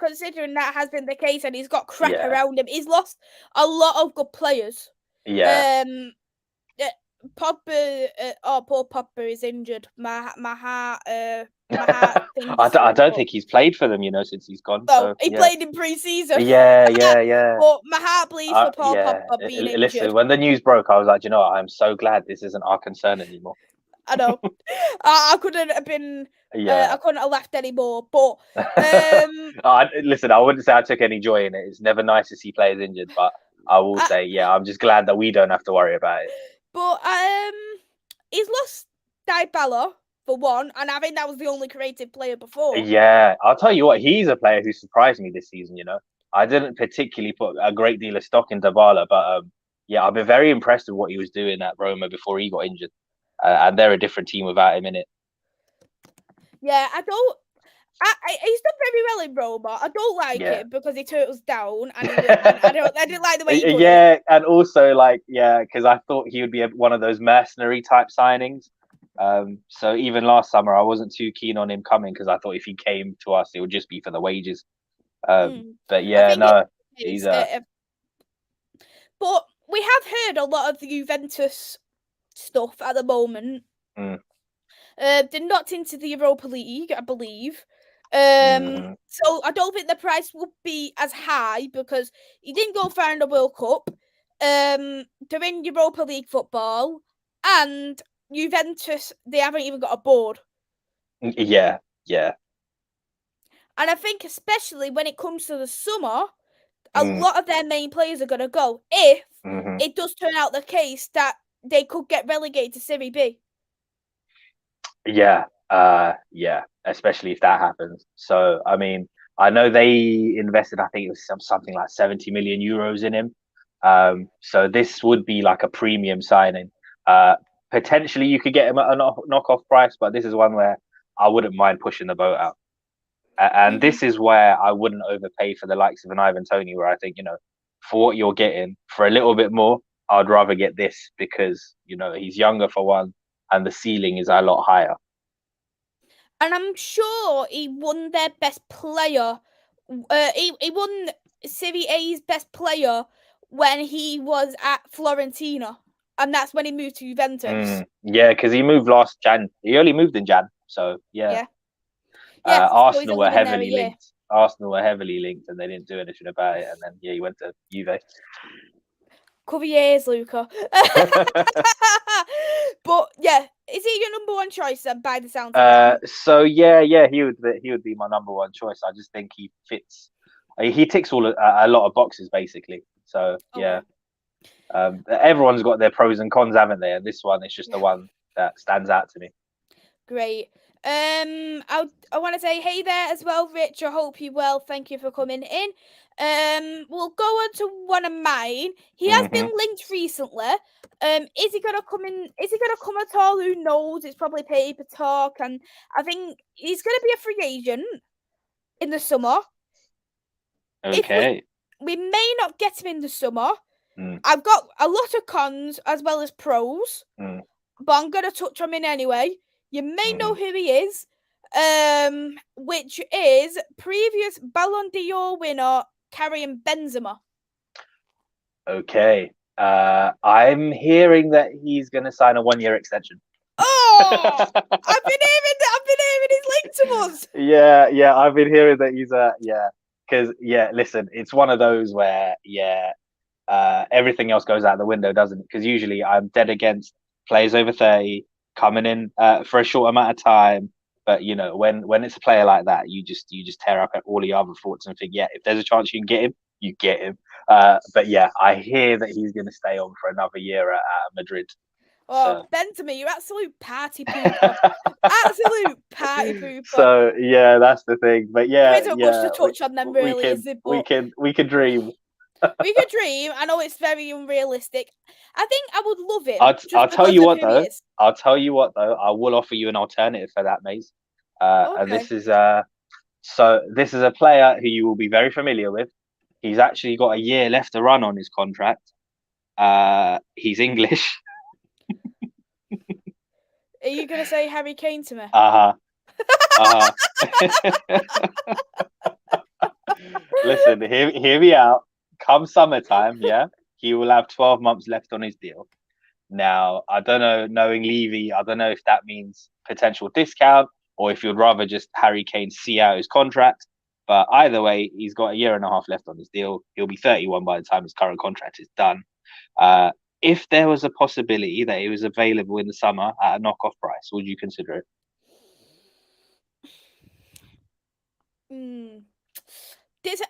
considering that has been the case and he's got crap around him. He's lost a lot of good players. Yeah. Pogba, poor Pogba is injured. My heart thinks I for him. don't think he's played for them, since he's gone. Well, So he yeah, played in pre-season. yeah. But my heart bleeds for poor Yeah. Pogba being Listen, injured. when the news broke, I was like, what? I'm so glad this isn't our concern anymore. I know. I couldn't have been. Yeah. I couldn't have left anymore. But Listen, I wouldn't say I took any joy in it. It's never nice to see players injured, but I will say, yeah, I'm just glad that we don't have to worry about it. But he's lost Dybala for one, and I think that was the only creative player before. Yeah, I'll tell you what, he's a player who surprised me this season. I didn't particularly put a great deal of stock in Dybala, but yeah, I've been very impressed with what he was doing at Roma before he got injured, and they're a different team without him in it. Yeah, I don't. He's done very well in Roma. I don't like Yeah. it because he turtles down, and I didn't like the way he did it. Yeah, and also because I thought he would be one of those mercenary type signings. So even last summer, I wasn't too keen on him coming because I thought if he came to us, it would just be for the wages. But yeah, no, he's But we have heard a lot of the Juventus stuff at the moment. They're knocked into the Europa League, I believe. So I don't think the price will be as high because he didn't go far in the World Cup. They're in Europa League football, and Juventus, they haven't even got a board. Yeah. And I think especially when it comes to the summer, a lot of their main players are going to go if it does turn out the case that they could get relegated to Serie B. Yeah, especially if that happens. So, I mean, I know they invested, I think it was something like 70 million euros in him. So this would be like a premium signing. Potentially you could get him at a knockoff price, but this is one where I wouldn't mind pushing the boat out. And this is where I wouldn't overpay for the likes of an Ivan Toney, where I think, for what you're getting, for a little bit more, I'd rather get this because, he's younger for one, and the ceiling is a lot higher. And I'm sure he won their best player. He won Serie A's best player when he was at Fiorentina, and that's when he moved to Juventus. Yeah, because he moved last Jan. He only moved in Jan, so yeah. Arsenal were heavily linked. Arsenal were heavily linked, and they didn't do anything about it. And then he went to Juve. Cover years, Luca. But yeah, is he your number one choice then, by the sound of it? So yeah, he would be my number one choice. I just think he fits. He ticks a lot of boxes basically. So yeah, everyone's got their pros and cons, haven't they? And this one is just the one that stands out to me. Great. I want to say hey there as well, Rich. I hope you're well. Thank you for coming in. We'll go on to one of mine. He has been linked recently. Is he gonna come in? Is he gonna come at all? Who knows? It's probably paper talk, and I think he's gonna be a free agent in the summer. Okay. We may not get him in the summer. I've got a lot of cons as well as pros, but I'm gonna touch on him anyway. You may know who he is, which is previous Ballon d'Or winner Karim Benzema. Okay. I'm hearing that he's going to sign a 1-year extension. Oh, I've been hearing he's linked to us. Yeah, I've been hearing that he's because listen, it's one of those where everything else goes out the window, doesn't it? Because usually I'm dead against players over 30 coming in for a short amount of time. But when it's a player like that, you just tear up all your other thoughts and think, if there's a chance you can get him, you get him. But yeah, I hear that he's going to stay on for another year at Madrid. Oh, so. Benzema, you absolute party pooper. Absolute party pooper. So yeah, that's the thing. But yeah, there isn't much to touch on them, really, is it? But we can dream. We could dream. I know it's very unrealistic. I think I would love it. I'll tell you what though. I will offer you an alternative for that, Maisy. Okay. And this is this is a player who you will be very familiar with. He's actually got a year left to run on his contract. He's English. Are you gonna say Harry Kane to me? Listen, hear me out. Come summertime, he will have 12 months left on his deal. Now, I don't know, knowing Levy, I don't know if that means potential discount or if you'd rather just Harry Kane see out his contract. But either way, he's got a year and a half left on his deal. He'll be 31 by the time his current contract is done. Uh, if there was a possibility that he was available in the summer at a knockoff price, would you consider it? This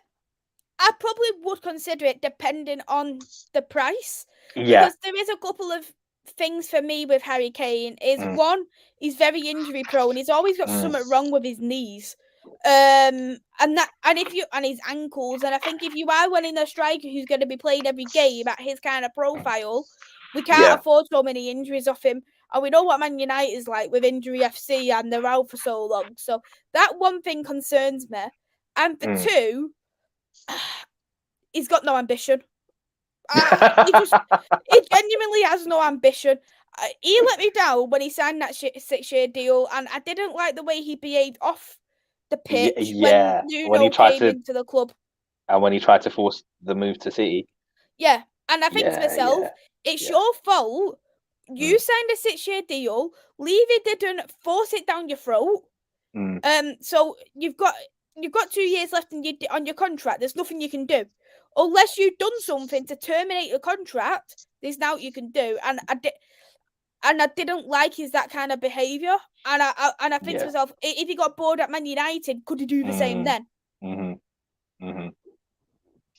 I probably would consider it depending on the price, Yeah. because there is a couple of things for me with Harry Kane. Is one, he's very injury prone. He's always got something wrong with his knees, and his ankles. And I think if you are winning a striker who's going to be playing every game at his kind of profile, we can't afford so many injuries off him. And we know what Man United is like with injury FC, and they're out for so long. So that one thing concerns me. And the two, he's got no ambition. He genuinely has no ambition. He let me down when he signed that 6-year deal, and I didn't like the way he behaved off the pitch when Nuno came into the club. And when he tried to force the move to City. Yeah, and I think to myself, it's your fault. You signed a 6-year deal. Levy didn't force it down your throat. So you've got 2 years left on your contract. There's nothing you can do. Unless you've done something to terminate your contract, there's nothing you can do. And I didn't like that kind of behaviour. And I think to myself, if he got bored at Man United, could he do the same then?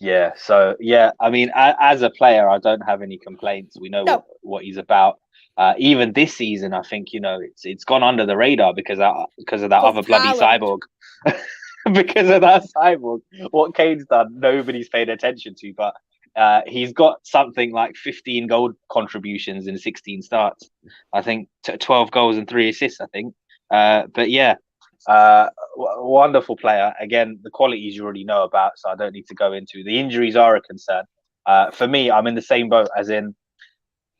Yeah. So I mean, as a player, I don't have any complaints. We know what he's about. Even this season, I think it's gone under the radar because of that other bloody cyborg. Because of that cyborg, what Kane's done, nobody's paid attention to. But he's got something like 15 goal contributions in 16 starts. I think 12 goals and 3 assists. I think. But yeah, wonderful player. Again, the qualities you already know about, so I don't need to go into. The injuries are a concern. For me, I'm in the same boat, as in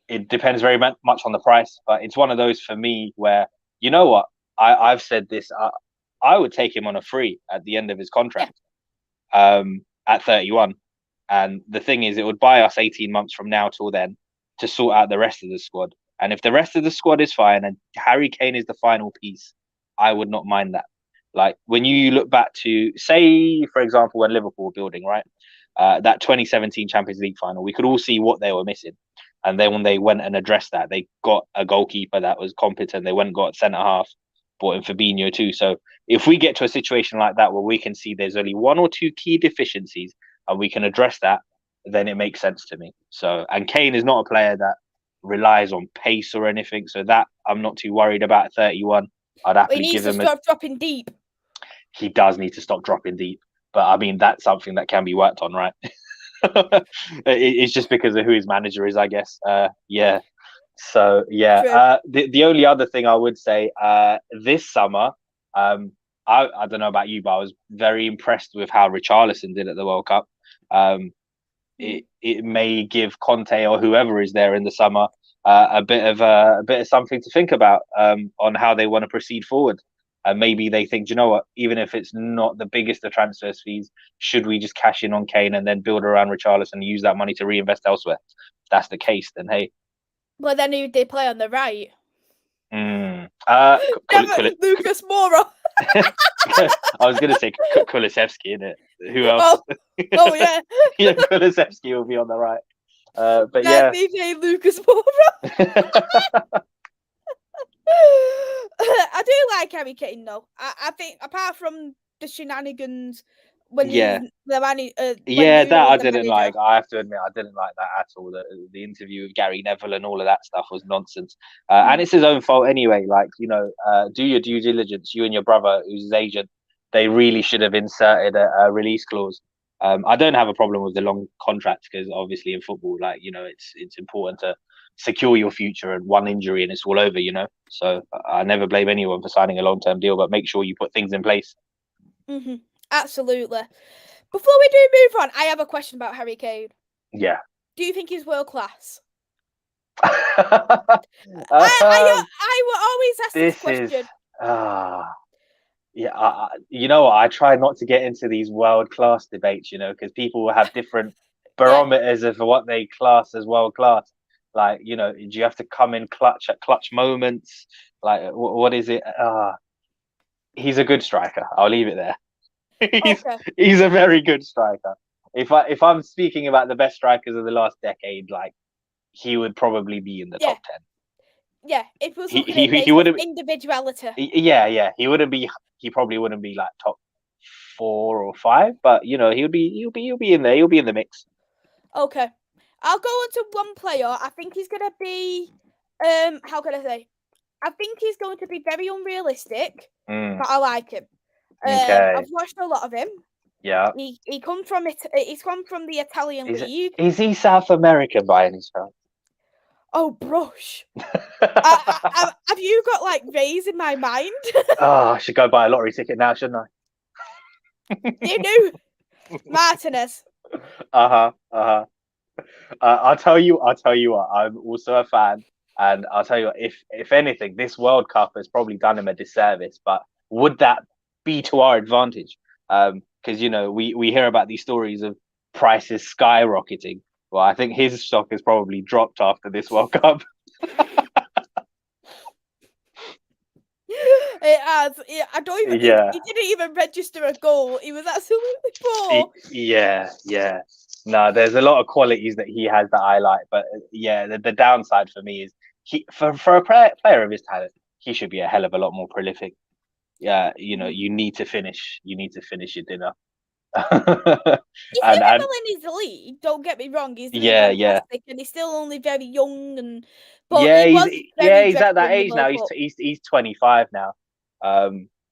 it depends very much on the price. But it's one of those for me where, you know what, I've said this. I would take him on a free at the end of his contract, at 31. And the thing is, it would buy us 18 months from now till then to sort out the rest of the squad. And if the rest of the squad is fine and Harry Kane is the final piece, I would not mind that. Like when you look back to, say, for example, when Liverpool were building, right, that 2017 Champions League final, we could all see what they were missing. And then when they went and addressed that, they got a goalkeeper that was competent. They went and got centre half, bought in Fabinho too. So if we get to a situation like that where we can see there's only 1 or 2 key deficiencies and we can address that, then it makes sense to me. So, and Kane is not a player that relies on pace or anything. So that I'm not too worried about at 31. I'd happily give him. He needs to stop dropping deep. He does need to stop dropping deep. But I mean, that's something that can be worked on, right? It's just because of who his manager is, I guess. Yeah. So yeah, the only other thing I would say, this summer, I don't know about you, but I was very impressed with how Richarlison did at the World Cup. It may give Conte or whoever is there in the summer a bit of something to think about on how they want to proceed forward. And maybe they think, you know what, even if it's not the biggest of transfer fees, should we just cash in on Kane and then build around Richarlison and use that money to reinvest elsewhere? If that's the case, then hey. Well, then who they play on the right? Lucas Moura. I was going to say Kulusevski, innit? Who else? Oh yeah. Yeah, Kulusevski will be on the right. But let me say Lucas Moura. I do like Harry Kane though. I think apart from the shenanigans when I didn't like. I have to admit, I didn't like that at all. The interview with Gary Neville and all of that stuff was nonsense. And it's his own fault anyway. Like, do your due diligence. You and your brother, who's his agent, they really should have inserted a release clause. I don't have a problem with the long contract because obviously in football, like, it's important to secure your future, and one injury and it's all over, So I never blame anyone for signing a long-term deal, but make sure you put things in place. Mm-hmm. Absolutely. Before we do move on, I have a question about Harry Kane. Yeah. Do you think he's world class? I will always ask this question. I try not to get into these world class debates, because people will have different barometers of what they class as world class. Like, do you have to come in clutch at clutch moments? Like, what is it? He's a good striker. I'll leave it there. he's Okay. he's a very good striker. If I'm speaking about the best strikers of the last decade, like he would probably be in the Yeah. top 10. Yeah. If we're He looking at he based off wouldn't. individuality. Yeah. He wouldn't be. He probably wouldn't be like top 4 or 5, but he'll be in there. He'll be in the mix. Okay. I'll go on to one player. I think he's gonna be how can I say? I think he's going to be very unrealistic, but I like him. Okay. I've watched a lot of him. Yeah. He comes from it. He's come from the Italian Is league. is he South American by any chance? Oh, Brush. Have you got like Rays in my mind? Oh, I should go buy a lottery ticket now, shouldn't I? You knew Martinez. Uh-huh. Uh-huh. I'll tell you what, I'm also a fan, and I'll tell you what, if anything, this World Cup has probably done him a disservice, but would that be to our advantage? Because we hear about these stories of prices skyrocketing. Well, I think his stock has probably dropped after this World Cup. It has. I don't even. Yeah. He didn't even register a goal. He was absolutely poor. Yeah. No, there's a lot of qualities that he has that I like, but yeah, the downside for me is for a player of his talent, he should be a hell of a lot more prolific. Yeah, you need to finish. You need to finish your dinner. He's and doing and well in his league. Don't get me wrong. He's doing yeah. fantastic, and he's still only very young. But Yeah, he he's was yeah, very he's at dreadful that in the age now. World He's Cup. he's 25 now.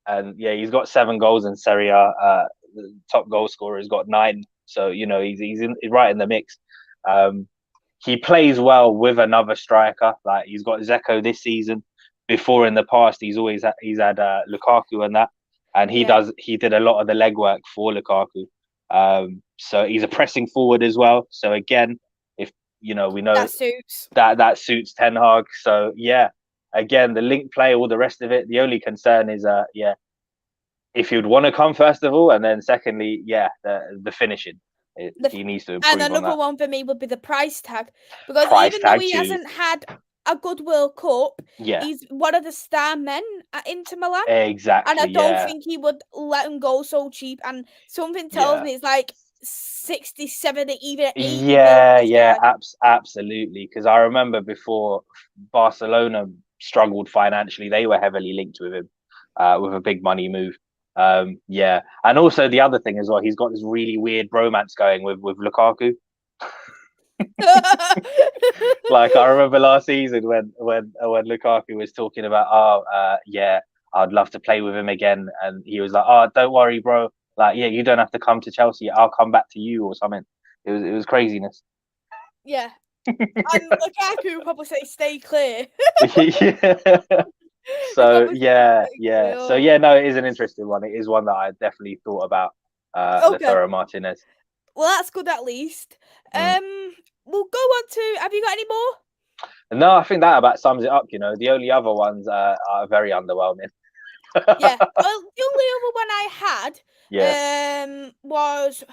And yeah, he's got 7 goals in Serie A. The top goal scorer has got 9. So he's right in the mix. Um, he plays well with another striker. Like he's got Zeko this season. Before in the past, he's had Lukaku and that, and Yeah, he did a lot of the legwork for Lukaku. So he's a pressing forward as well. So again, if we know that suits. that suits Ten Hag. So yeah, again the link play, all the rest of it. The only concern is if you'd want to come first of all, and then secondly, the finishing. He needs to And improve on another that. one for me would be the price tag, because Price even though tag he too. hasn't had a good World Cup, Yeah, he's one of the star men at Inter Milan. And I exactly. don't Yeah, think he would let him go so cheap. And something tells yeah. me it's like 60, 70, even 80 mil Yeah, price yeah, tag. absolutely. Because I remember before Barcelona struggled financially, they were heavily linked with him, with a big money move. Yeah, and also the other thing as well, he's got this really weird bromance going with Lukaku. Like I remember last season when Lukaku was talking about, yeah, I'd love to play with him again, and he was like, oh, don't worry, bro. Like, yeah, you don't have to come to Chelsea. I'll come back to you or something. It was craziness. Yeah. And Lukaku would probably say, stay clear. Yeah. He'd So probably say, yeah, stay yeah. clear. So yeah, no, it is an interesting one. It is one that I definitely thought about. Okay. Lautaro Martinez. Well, that's good at least. Mm. We'll go on to. Have you got any more? No, I think that about sums it up. The only other ones are very underwhelming. Yeah. Well, the only other one I Yeah. had was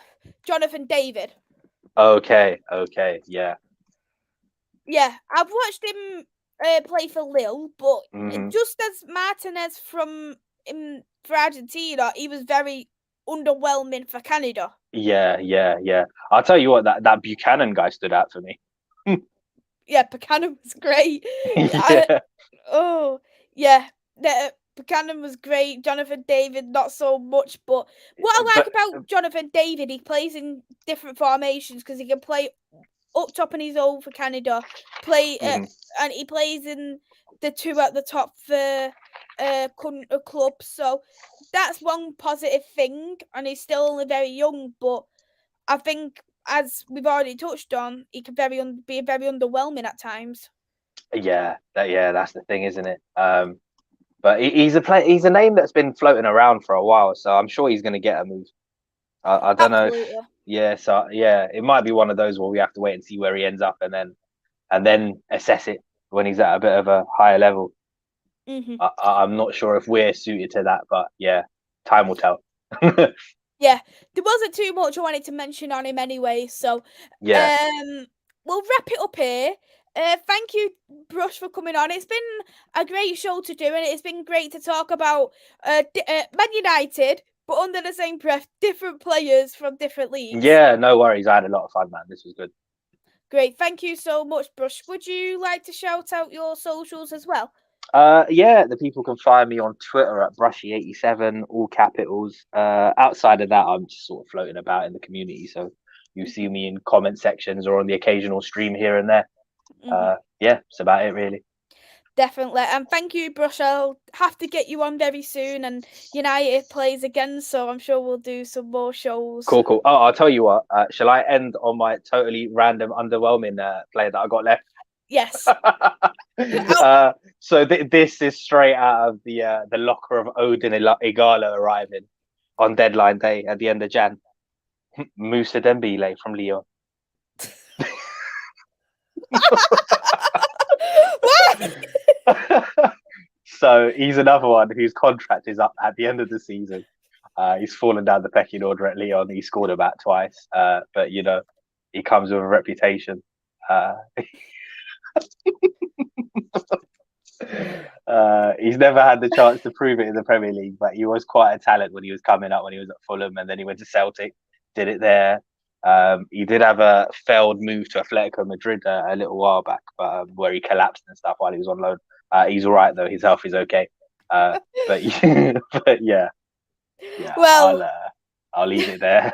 Jonathan David. Okay. Yeah. Yeah, I've watched him play for Lille, but Hmm. just as Martinez for Argentina, he was very underwhelming for Canada. Yeah. I'll tell you what, that Buchanan guy stood out for me. Yeah, Buchanan was great. Yeah. Yeah, Buchanan was great. Jonathan David, not so much. But what I like But about Jonathan David, he plays in different formations because he can play up top on his own for Canada, mhm. and he plays in the two at the top for club. So that's one positive thing, and he's still only very young. But I think, as we've already touched on, he can be very underwhelming at times. That's the thing, isn't it? But he's a name that's been floating around for a while, so I'm sure he's going to get a move. I don't know if, Absolutely. so yeah, it might be one of those where we have to wait and see where he ends up, and then assess it when he's at a bit of a higher level. Mm-hmm. I'm not sure if we're suited to that, but yeah, time will tell. Yeah, there wasn't too much I wanted to mention on him anyway, so Yeah. we'll wrap it up here. Thank you, Brush, for coming on. It's been a great show to do, and it's been great to talk about Man United, but under the same breath, different players from different leagues. Yeah, no worries. I had a lot of fun, man. This was good. Great. Thank you so much, Brush. Would you like to shout out your socials as well? Yeah, the people can find me on Twitter at Brushy87, all capitals. Outside of that, I'm just sort of floating about in the community, so you see me in comment sections or on the occasional stream here and there. Yeah, that's about it, really. Definitely. And thank you, Brush. I'll have to get you on very soon. And United plays again, so I'm sure we'll do some more shows. Cool, cool. Oh, I'll tell you what. Shall I end on my totally random, underwhelming player that I got left? Yes. So this is straight out of the locker of Odin Igalo arriving on deadline day at the end of Jan. Moussa Dembele from Lyon. What? So he's another one whose contract is up at the end of the season. He's fallen down the pecking order at Lyon. He scored about twice, but you know, he comes with a reputation. He's never had the chance to prove it in the Premier League, but he was quite a talent when he was coming up when he was at Fulham, and then he went to Celtic, did it there. He did have a failed move to Atletico Madrid a little while back, but where he collapsed and stuff while he was on loan. He's all right though; his health is okay. But but yeah, well, I'll leave it there.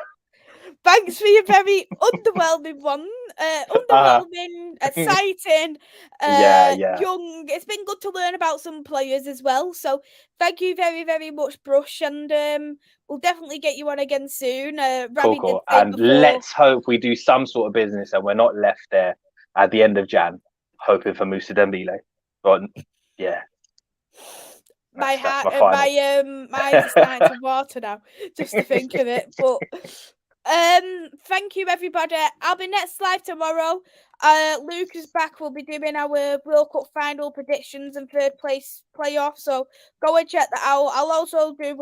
Thanks for your very underwhelming one. Underwhelming, exciting, young. It's been good to learn about some players as well. So thank you very, very much, Brush. And we'll definitely get you on again soon. Cool. And let's hope we do some sort of business and we're not left there at the end of Jan hoping for Moussa Dembele. But yeah. My eyes are starting to water now just to think of it. But thank you, everybody. I'll be next live tomorrow. Luke is back. We'll be doing our World Cup final predictions and third place playoff. So go and check that out. I'll also do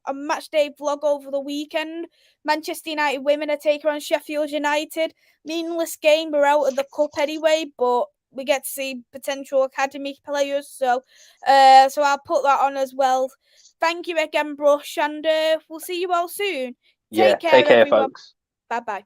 a match day vlog over the weekend. Manchester United women are taking on Sheffield United. Meaningless game. We're out of the cup anyway, but we get to see potential academy players. So I'll put that on as well. Thank you again, Brush, and we'll see you all soon. Take care, everyone. folks. Bye-bye.